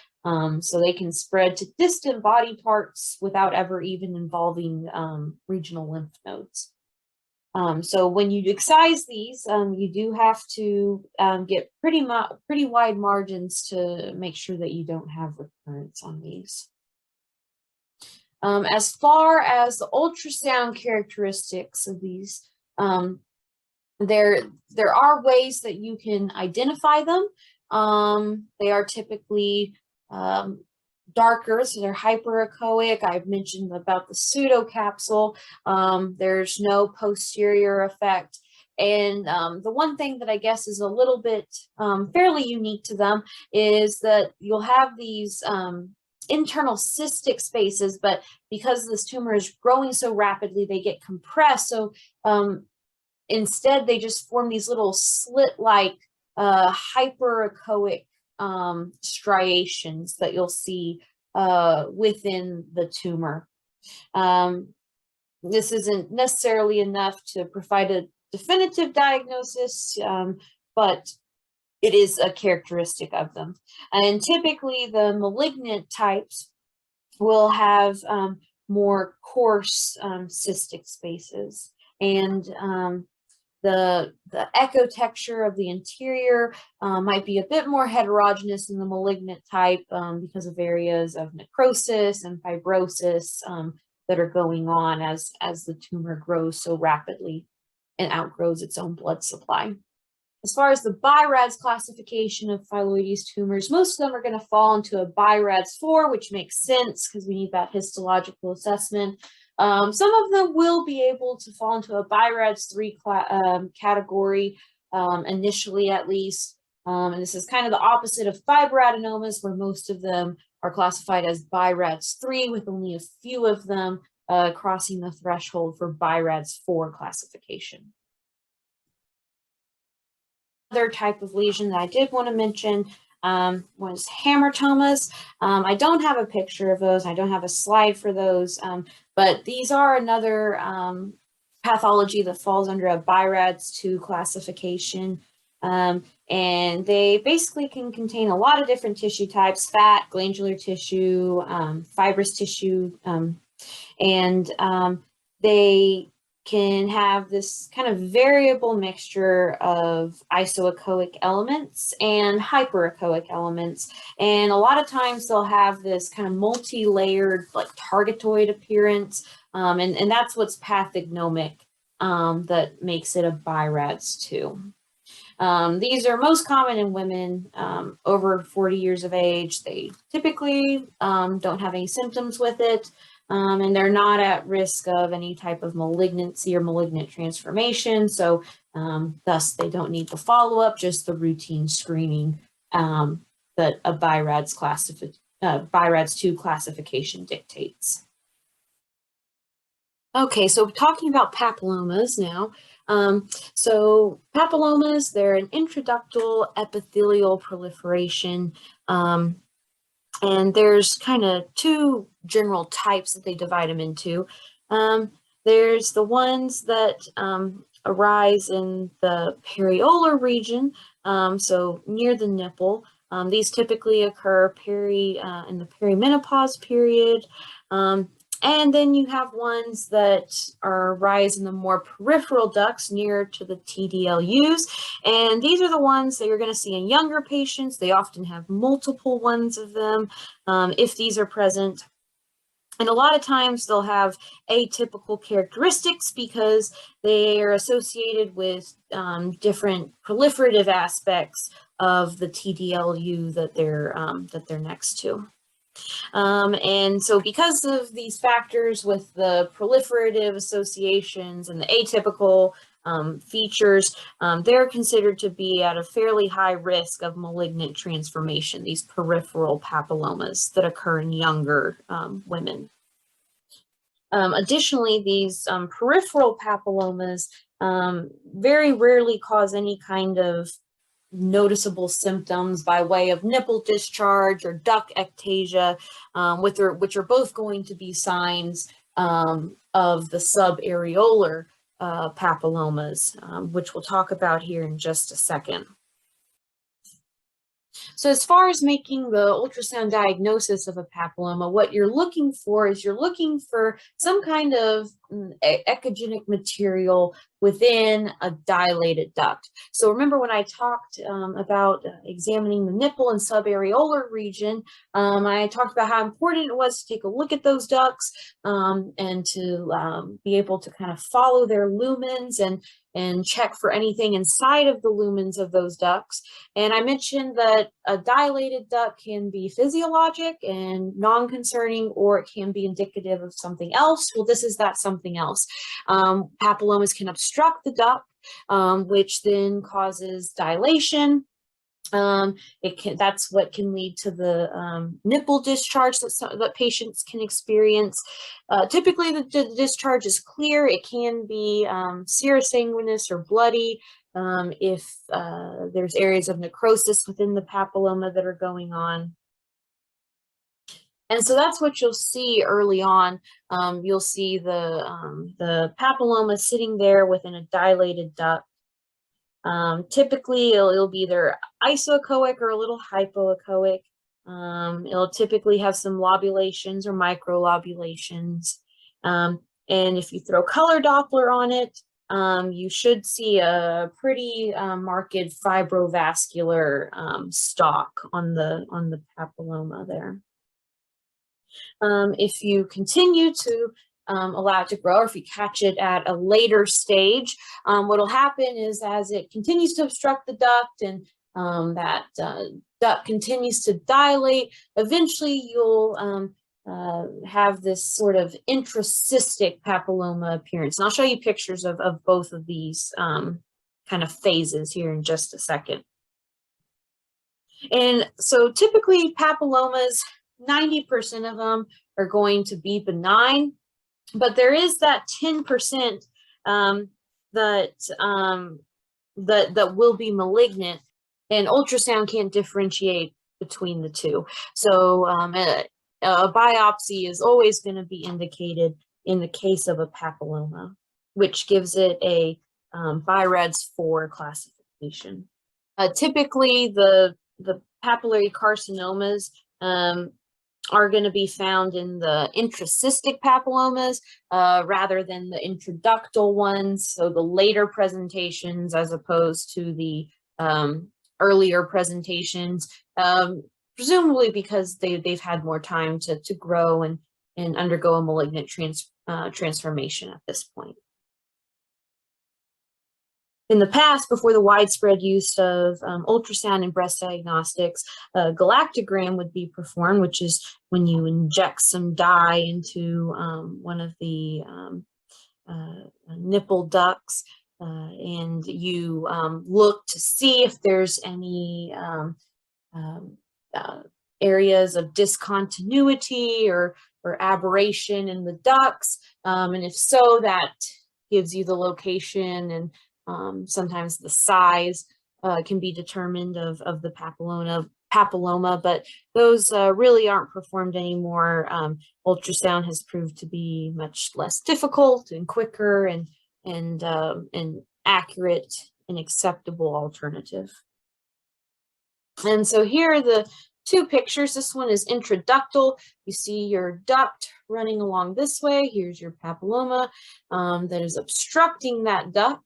S1: So they can spread to distant body parts without ever even involving regional lymph nodes. So when you excise these, you do have to get pretty wide margins to make sure that you don't have recurrence on these. As far as the ultrasound characteristics of these, there are ways that you can identify them. They are typically darker, so they're hyperechoic. I've mentioned about the pseudocapsule. There's no posterior effect. And the one thing that I guess is a little bit fairly unique to them is that you'll have these internal cystic spaces, but because this tumor is growing so rapidly, they get compressed. So instead, they just form these little slit-like hyperechoic striations that you'll see within the tumor. This isn't necessarily enough to provide a definitive diagnosis, but it is a characteristic of them. And typically the malignant types will have more coarse cystic spaces, and the echo texture of the interior might be a bit more heterogeneous in the malignant type because of areas of necrosis and fibrosis that are going on as the tumor grows so rapidly and outgrows its own blood supply. As far as the BI-RADS classification of phylloides tumors, most of them are going to fall into a BI-RADS 4, which makes sense because we need that histological assessment. Some of them will be able to fall into a BI-RADS 3 category, initially at least. And this is kind of the opposite of fibroadenomas, where most of them are classified as BI-RADS 3, with only a few of them crossing the threshold for BI-RADS 4 classification. Other type of lesion that I did want to mention was hamartomas. I don't have a picture of those. I don't have a slide for those, but these are another pathology that falls under a BI-RADS 2 classification. And they basically can contain a lot of different tissue types: fat, glandular tissue, fibrous tissue, and they can have this kind of variable mixture of isoechoic elements and hyperechoic elements. And a lot of times they'll have this kind of multi-layered, like targetoid appearance. And that's what's pathognomic that makes it a BI-RADS 2. These are most common in women over 40 years of age. They typically don't have any symptoms with it. And they're not at risk of any type of malignancy or malignant transformation. So thus they don't need the follow-up, just the routine screening that a BI-RADS 2 classification dictates. Okay, so talking about papillomas now. So papillomas, they're an intraductal epithelial proliferation. And there's kind of two general types that they divide them into. There's the ones that arise in the periolar region, so near the nipple. These typically occur in the perimenopause period. And then you have ones that arise in the more peripheral ducts near to the TDLUs. And these are the ones that you're going to see in younger patients. They often have multiple ones of them if these are present. And a lot of times they'll have atypical characteristics because they are associated with different proliferative aspects of the TDLU that they're next to. And so because of these factors with the proliferative associations and the atypical features, they're considered to be at a fairly high risk of malignant transformation, these peripheral papillomas that occur in younger women. Additionally, these peripheral papillomas very rarely cause any kind of noticeable symptoms by way of nipple discharge or duct ectasia, which are both going to be signs of the subareolar papillomas, which we'll talk about here in just a second. So as far as making the ultrasound diagnosis of a papilloma, what you're looking for is some kind of echogenic material within a dilated duct. So remember when I talked about examining the nipple and subareolar region, I talked about how important it was to take a look at those ducts and to be able to kind of follow their lumens and check for anything inside of the lumens of those ducts. And I mentioned that a dilated duct can be physiologic and non-concerning, or it can be indicative of something else. Well, this is that something else. Papillomas can obstruct the duct, which then causes dilation. That's what can lead to the nipple discharge that patients can experience. Typically, the discharge is clear. It can be serosanguinous or bloody if there's areas of necrosis within the papilloma that are going on. And so that's what you'll see early on. You'll see the papilloma sitting there within a dilated duct. Typically, it'll be either isoechoic or a little hypoechoic. It'll typically have some lobulations or microlobulations. And if you throw color Doppler on it, you should see a pretty marked fibrovascular stalk on the papilloma there. If you continue to allow it to grow, or if you catch it at a later stage, what will happen is as it continues to obstruct the duct and that duct continues to dilate, eventually you'll have this sort of intracystic papilloma appearance. And I'll show you pictures of both of these kind of phases here in just a second. And so typically papillomas, 90% of them are going to be benign, but there is that 10% that will be malignant, and ultrasound can't differentiate between the two. So a biopsy is always going to be indicated in the case of a papilloma, which gives it a BI-RADS 4 classification. Typically, the papillary carcinomas are going to be found in the intracystic papillomas rather than the intraductal ones, so the later presentations as opposed to the earlier presentations, presumably because they've had more time to grow and undergo a malignant transformation at this point. In the past, before the widespread use of ultrasound in breast diagnostics, a galactogram would be performed, which is when you inject some dye into one of the nipple ducts, and you look to see if there's any areas of discontinuity or aberration in the ducts, and if so, that gives you the location, and sometimes the size can be determined of the papilloma, but those really aren't performed anymore. Ultrasound has proved to be much less difficult and quicker and accurate and acceptable alternative. And so here are the two pictures. This one is intraductal. You see your duct running along this way. Here's your papilloma that is obstructing that duct.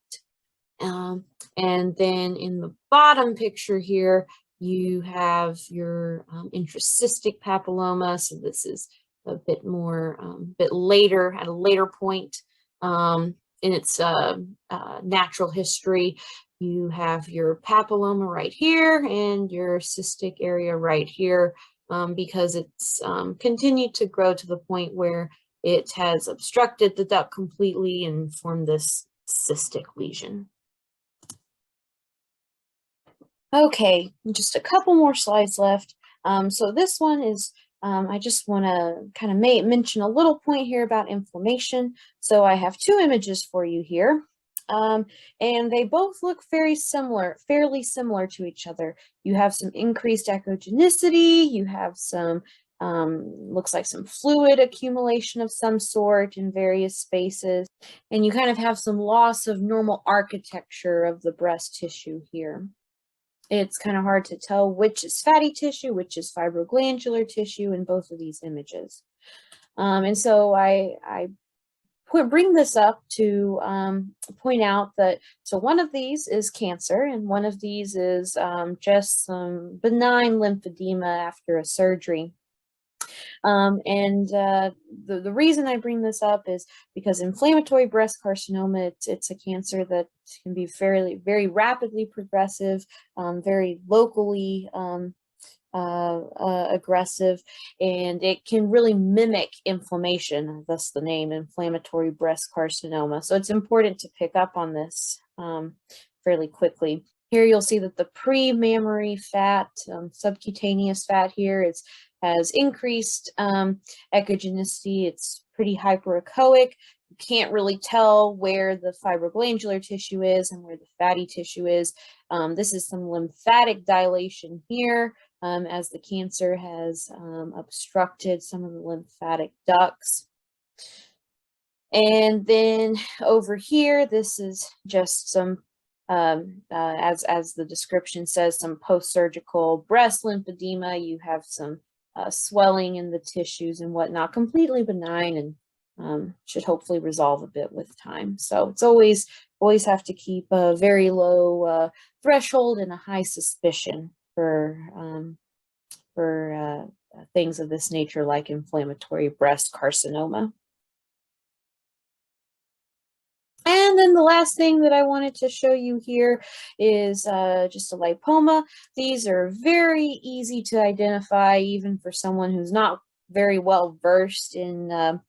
S1: And then in the bottom picture here, you have your intracystic papilloma. So this is a bit more, bit later, at a later point in its natural history. You have your papilloma right here and your cystic area right here, because it's continued to grow to the point where it has obstructed the duct completely and formed this cystic lesion. Okay, just a couple more slides left. So this one is, I just want to kind of mention a little point here about inflammation. So I have two images for you here, and they both look fairly similar to each other. You have some increased echogenicity, you have some, looks like some fluid accumulation of some sort in various spaces, and you kind of have some loss of normal architecture of the breast tissue here. It's kind of hard to tell which is fatty tissue, which is fibroglandular tissue in both of these images. And so I bring this up to point out that, so one of these is cancer and one of these is just some benign lymphedema after a surgery. The reason I bring this up is because inflammatory breast carcinoma, it's a cancer that can be very rapidly progressive, very locally aggressive, and it can really mimic inflammation, thus the name inflammatory breast carcinoma. So it's important to pick up on this fairly quickly. Here you'll see that the pre-mammary fat, subcutaneous fat here has increased echogenicity. It's pretty hyperechoic. You can't really tell where the fibroglandular tissue is and where the fatty tissue is. This is some lymphatic dilation here as the cancer has obstructed some of the lymphatic ducts. And then over here, this is just some, as the description says, some post-surgical breast lymphedema. You have some swelling in the tissues and whatnot, completely benign, and should hopefully resolve a bit with time. So it's always have to keep a very low threshold and a high suspicion for things of this nature, like inflammatory breast carcinoma. And then the last thing that I wanted to show you here is just a lipoma. These are very easy to identify, even for someone who's not very well versed in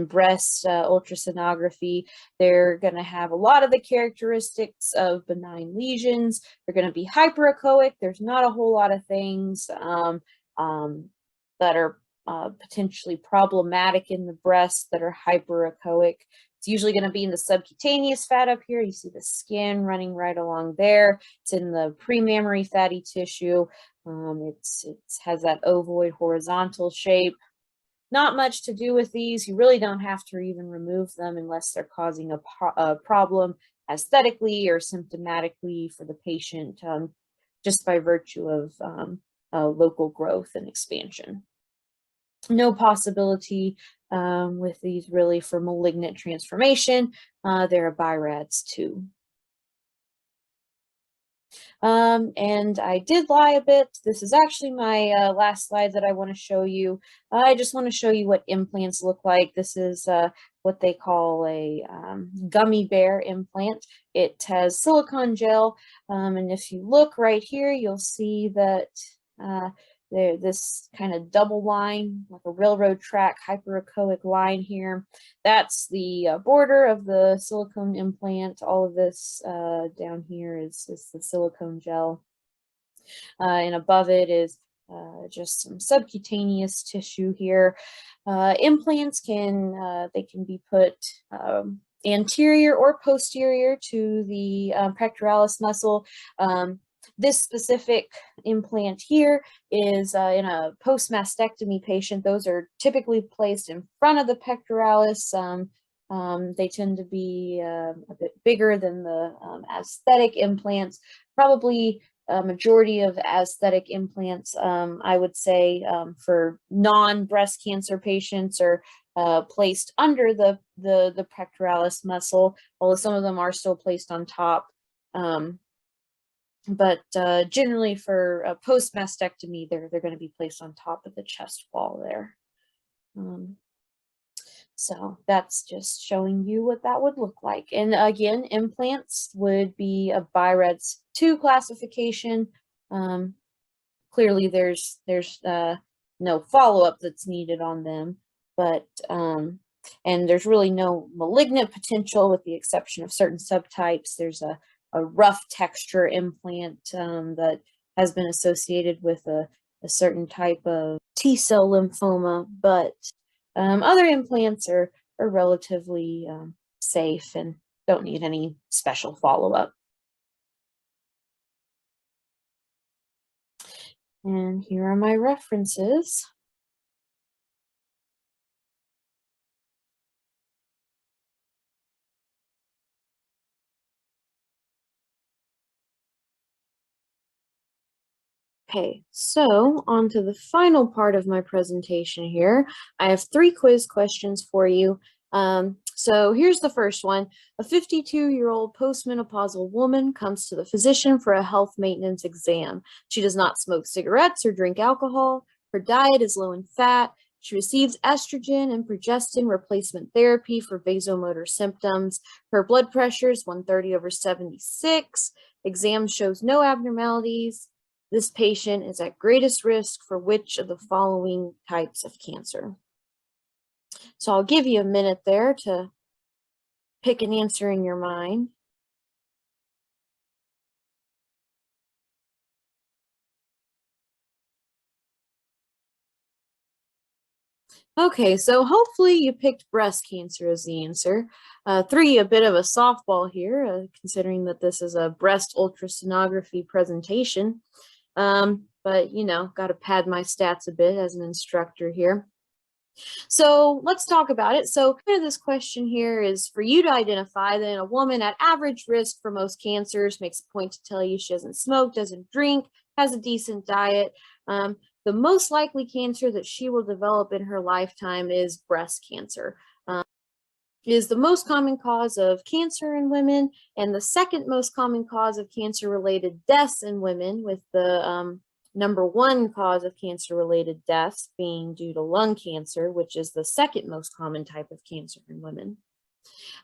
S1: breast ultrasonography. They're going to have a lot of the characteristics of benign lesions. They're going to be hyperechoic. There's not a whole lot of things that are potentially problematic in the breast that are hyperechoic. It's usually going to be in the subcutaneous fat up here. You see the skin running right along there. It's in the premammary fatty tissue. It has that ovoid horizontal shape. Not much to do with these. You really don't have to even remove them unless they're causing a problem aesthetically or symptomatically for the patient, just by virtue of local growth and expansion. No possibility with these really for malignant transformation. They're a BI-RADS 2. And I did lie a bit. This is actually my last slide that I want to show you. I just want to show you what implants look like. This is what they call a gummy bear implant. It has silicone gel, and if you look right here, you'll see that this kind of double line, like a railroad track hyperechoic line here. That's the border of the silicone implant. All of this down here is the silicone gel. And above it is just some subcutaneous tissue here. Implants they can be put anterior or posterior to the pectoralis muscle. This specific implant here is in a post-mastectomy patient. Those are typically placed in front of the pectoralis. They tend to be a bit bigger than the aesthetic implants. Probably a majority of aesthetic implants, I would say, for non-breast cancer patients are placed under the pectoralis muscle, although some of them are still placed on top. But generally for post-mastectomy, they're going to be placed on top of the chest wall there. So that's just showing you what that would look like. And again, implants would be a BI-RADS 2 classification. Clearly there's no follow-up that's needed on them, but and there's really no malignant potential with the exception of certain subtypes. There's a rough texture implant that has been associated with a certain type of T-cell lymphoma, but other implants are relatively safe and don't need any special follow-up. And here are my references. Okay, so on to the final part of my presentation here. I have 3 quiz questions for you. So here's the first one. A 52-year-old postmenopausal woman comes to the physician for a health maintenance exam. She does not smoke cigarettes or drink alcohol. Her diet is low in fat. She receives estrogen and progestin replacement therapy for vasomotor symptoms. Her blood pressure is 130/76. Exam shows no abnormalities. This patient is at greatest risk for which of the following types of cancer? So I'll give you a minute there to pick an answer in your mind. Okay, so hopefully you picked breast cancer as the answer. 3, a bit of a softball here, considering that this is a breast ultrasonography presentation. But, you know, got to pad my stats a bit as an instructor here. So let's talk about it. So this question here is for you to identify that a woman at average risk for most cancers, makes a point to tell you she doesn't smoke, doesn't drink, has a decent diet. The most likely cancer that she will develop in her lifetime is breast cancer. It is the most common cause of cancer in women and the second most common cause of cancer-related deaths in women, with the #1 cause of cancer-related deaths being due to lung cancer, which is the second most common type of cancer in women.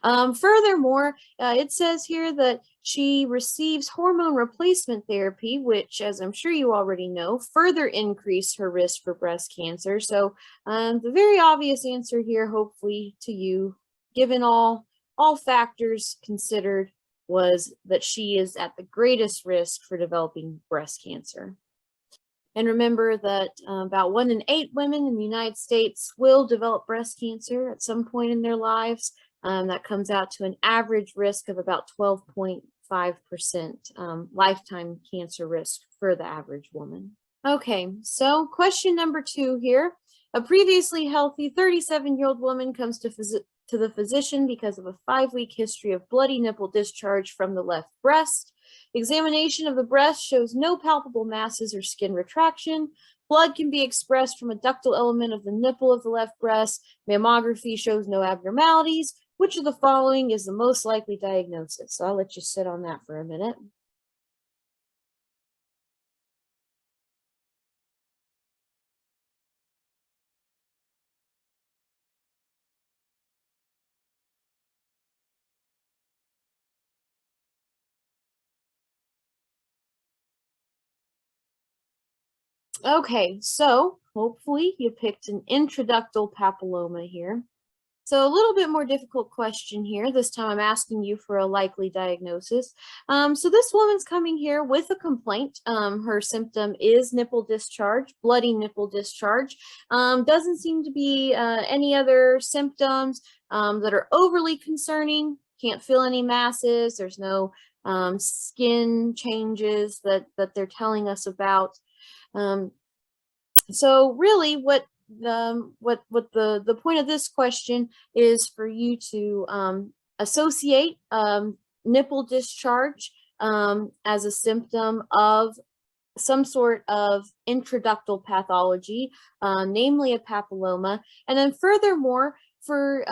S1: Furthermore, it says here that she receives hormone replacement therapy, which, as I'm sure you already know, further increased her risk for breast cancer. So the very obvious answer here, hopefully to you, given all factors considered, was that she is at the greatest risk for developing breast cancer. And remember that about 1 in 8 women in the United States will develop breast cancer at some point in their lives. That comes out to an average risk of about 12.5% lifetime cancer risk for the average woman. Okay, so question number 2 here. A previously healthy 37-year-old woman comes to the physician because of a 5-week history of bloody nipple discharge from the left breast. Examination of the breast shows no palpable masses or skin retraction. Blood can be expressed from a ductal element of the nipple of the left breast. Mammography shows no abnormalities. Which of the following is the most likely diagnosis? So I'll let you sit on that for a minute. Okay, so hopefully you picked an intraductal papilloma here. So a little bit more difficult question here. This time I'm asking you for a likely diagnosis. So this woman's coming here with a complaint. Her symptom is nipple discharge, bloody nipple discharge. Doesn't seem to be any other symptoms that are overly concerning. Can't feel any masses. There's no skin changes that they're telling us about. So really what the point of this question is for you to associate nipple discharge as a symptom of some sort of intraductal pathology, namely a papilloma. And then furthermore, for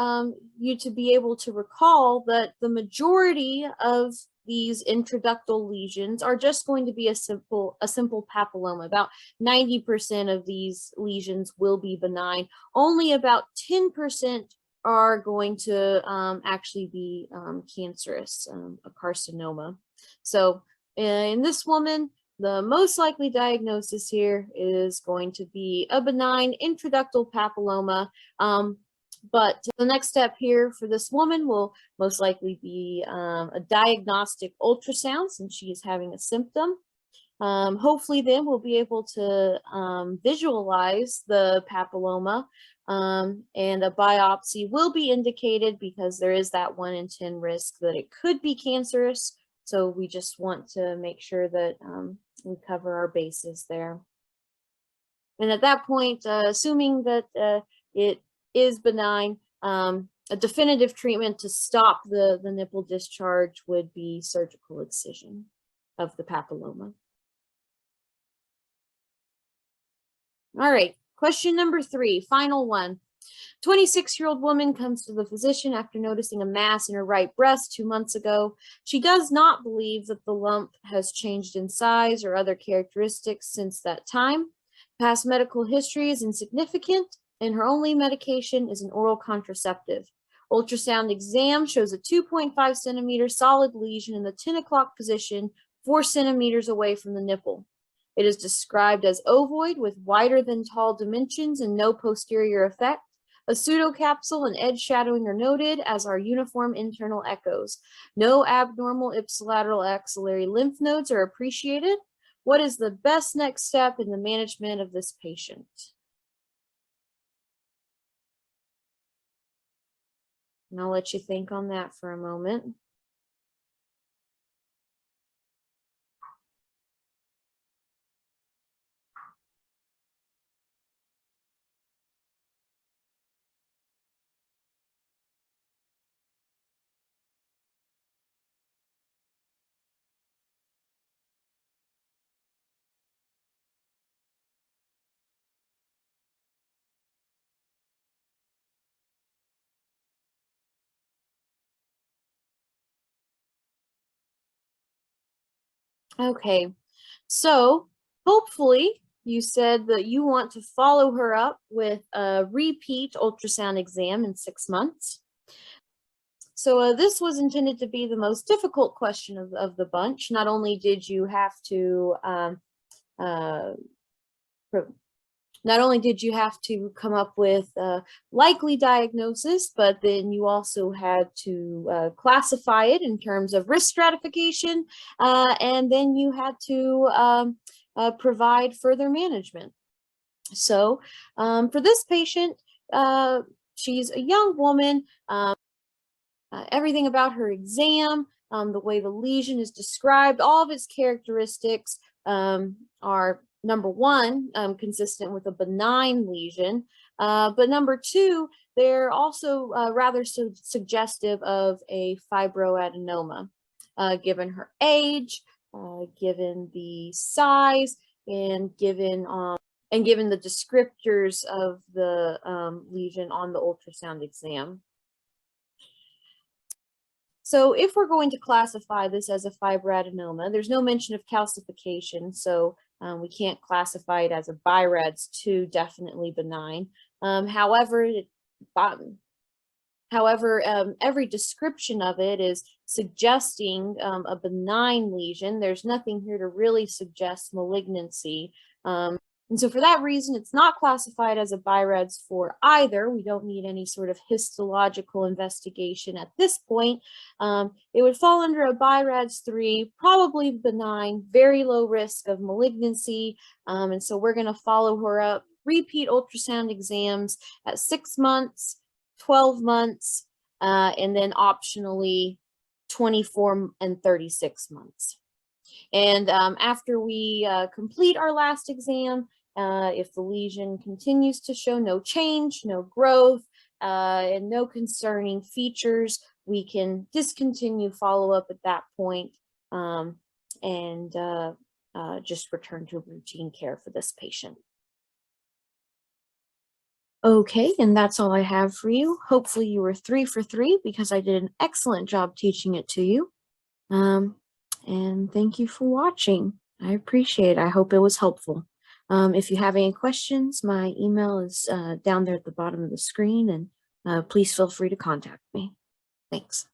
S1: you to be able to recall that the majority of these intraductal lesions are just going to be a simple papilloma. About 90% of these lesions will be benign. Only about 10% are going to actually be cancerous, a carcinoma. So in this woman, the most likely diagnosis here is going to be a benign intraductal papilloma. But the next step here for this woman will most likely be a diagnostic ultrasound since she is having a symptom. Hopefully then we'll be able to visualize the papilloma and a biopsy will be indicated because there is that 1 in 10 risk that it could be cancerous. So we just want to make sure that we cover our bases there. And at that point, assuming that it is benign, a definitive treatment to stop the nipple discharge would be surgical excision of the papilloma. All right, question number 3, final one. 26-year-old woman comes to the physician after noticing a mass in her right breast 2 months ago. She does not believe that the lump has changed in size or other characteristics since that time. Past medical history is insignificant, and her only medication is an oral contraceptive. Ultrasound exam shows a 2.5 centimeter solid lesion in the 10 o'clock position, 4 centimeters away from the nipple. It is described as ovoid with wider than tall dimensions and no posterior effect. A pseudocapsule and edge shadowing are noted, as are uniform internal echoes. No abnormal ipsilateral axillary lymph nodes are appreciated. What is the best next step in the management of this patient? And I'll let you think on that for a moment. Okay, so hopefully you said that you want to follow her up with a repeat ultrasound exam in 6 months. So this was intended to be the most difficult question of the bunch. Not only did you have to not only did you have to come up with a likely diagnosis, but then you also had to classify it in terms of risk stratification, and then you had to provide further management. So for this patient, she's a young woman. Everything about her exam, the way the lesion is described, all of its characteristics are, number one, consistent with a benign lesion, but number two, they're also rather suggestive of a fibroadenoma, given her age, given the size, and given the descriptors of the lesion on the ultrasound exam. So if we're going to classify this as a fibroadenoma, there's no mention of calcification, so we can't classify it as a BI-RADS 2, definitely benign. However, every description of it is suggesting a benign lesion. There's nothing here to really suggest malignancy. And so for that reason, it's not classified as a BI-RADS 4 either. We don't need any sort of histological investigation at this point. It would fall under a BI-RADS 3, probably benign, very low risk of malignancy. And so we're going to follow her up, repeat ultrasound exams at 6 months, 12 months, and then optionally 24 and 36 months. And after we complete our last exam, if the lesion continues to show no change, no growth, and no concerning features, we can discontinue follow-up at that point and just return to routine care for this patient. Okay, and that's all I have for you. Hopefully you were 3 for 3 because I did an excellent job teaching it to you. And thank you for watching. I appreciate it. I hope it was helpful. If you have any questions, my email is down there at the bottom of the screen, and please feel free to contact me. Thanks.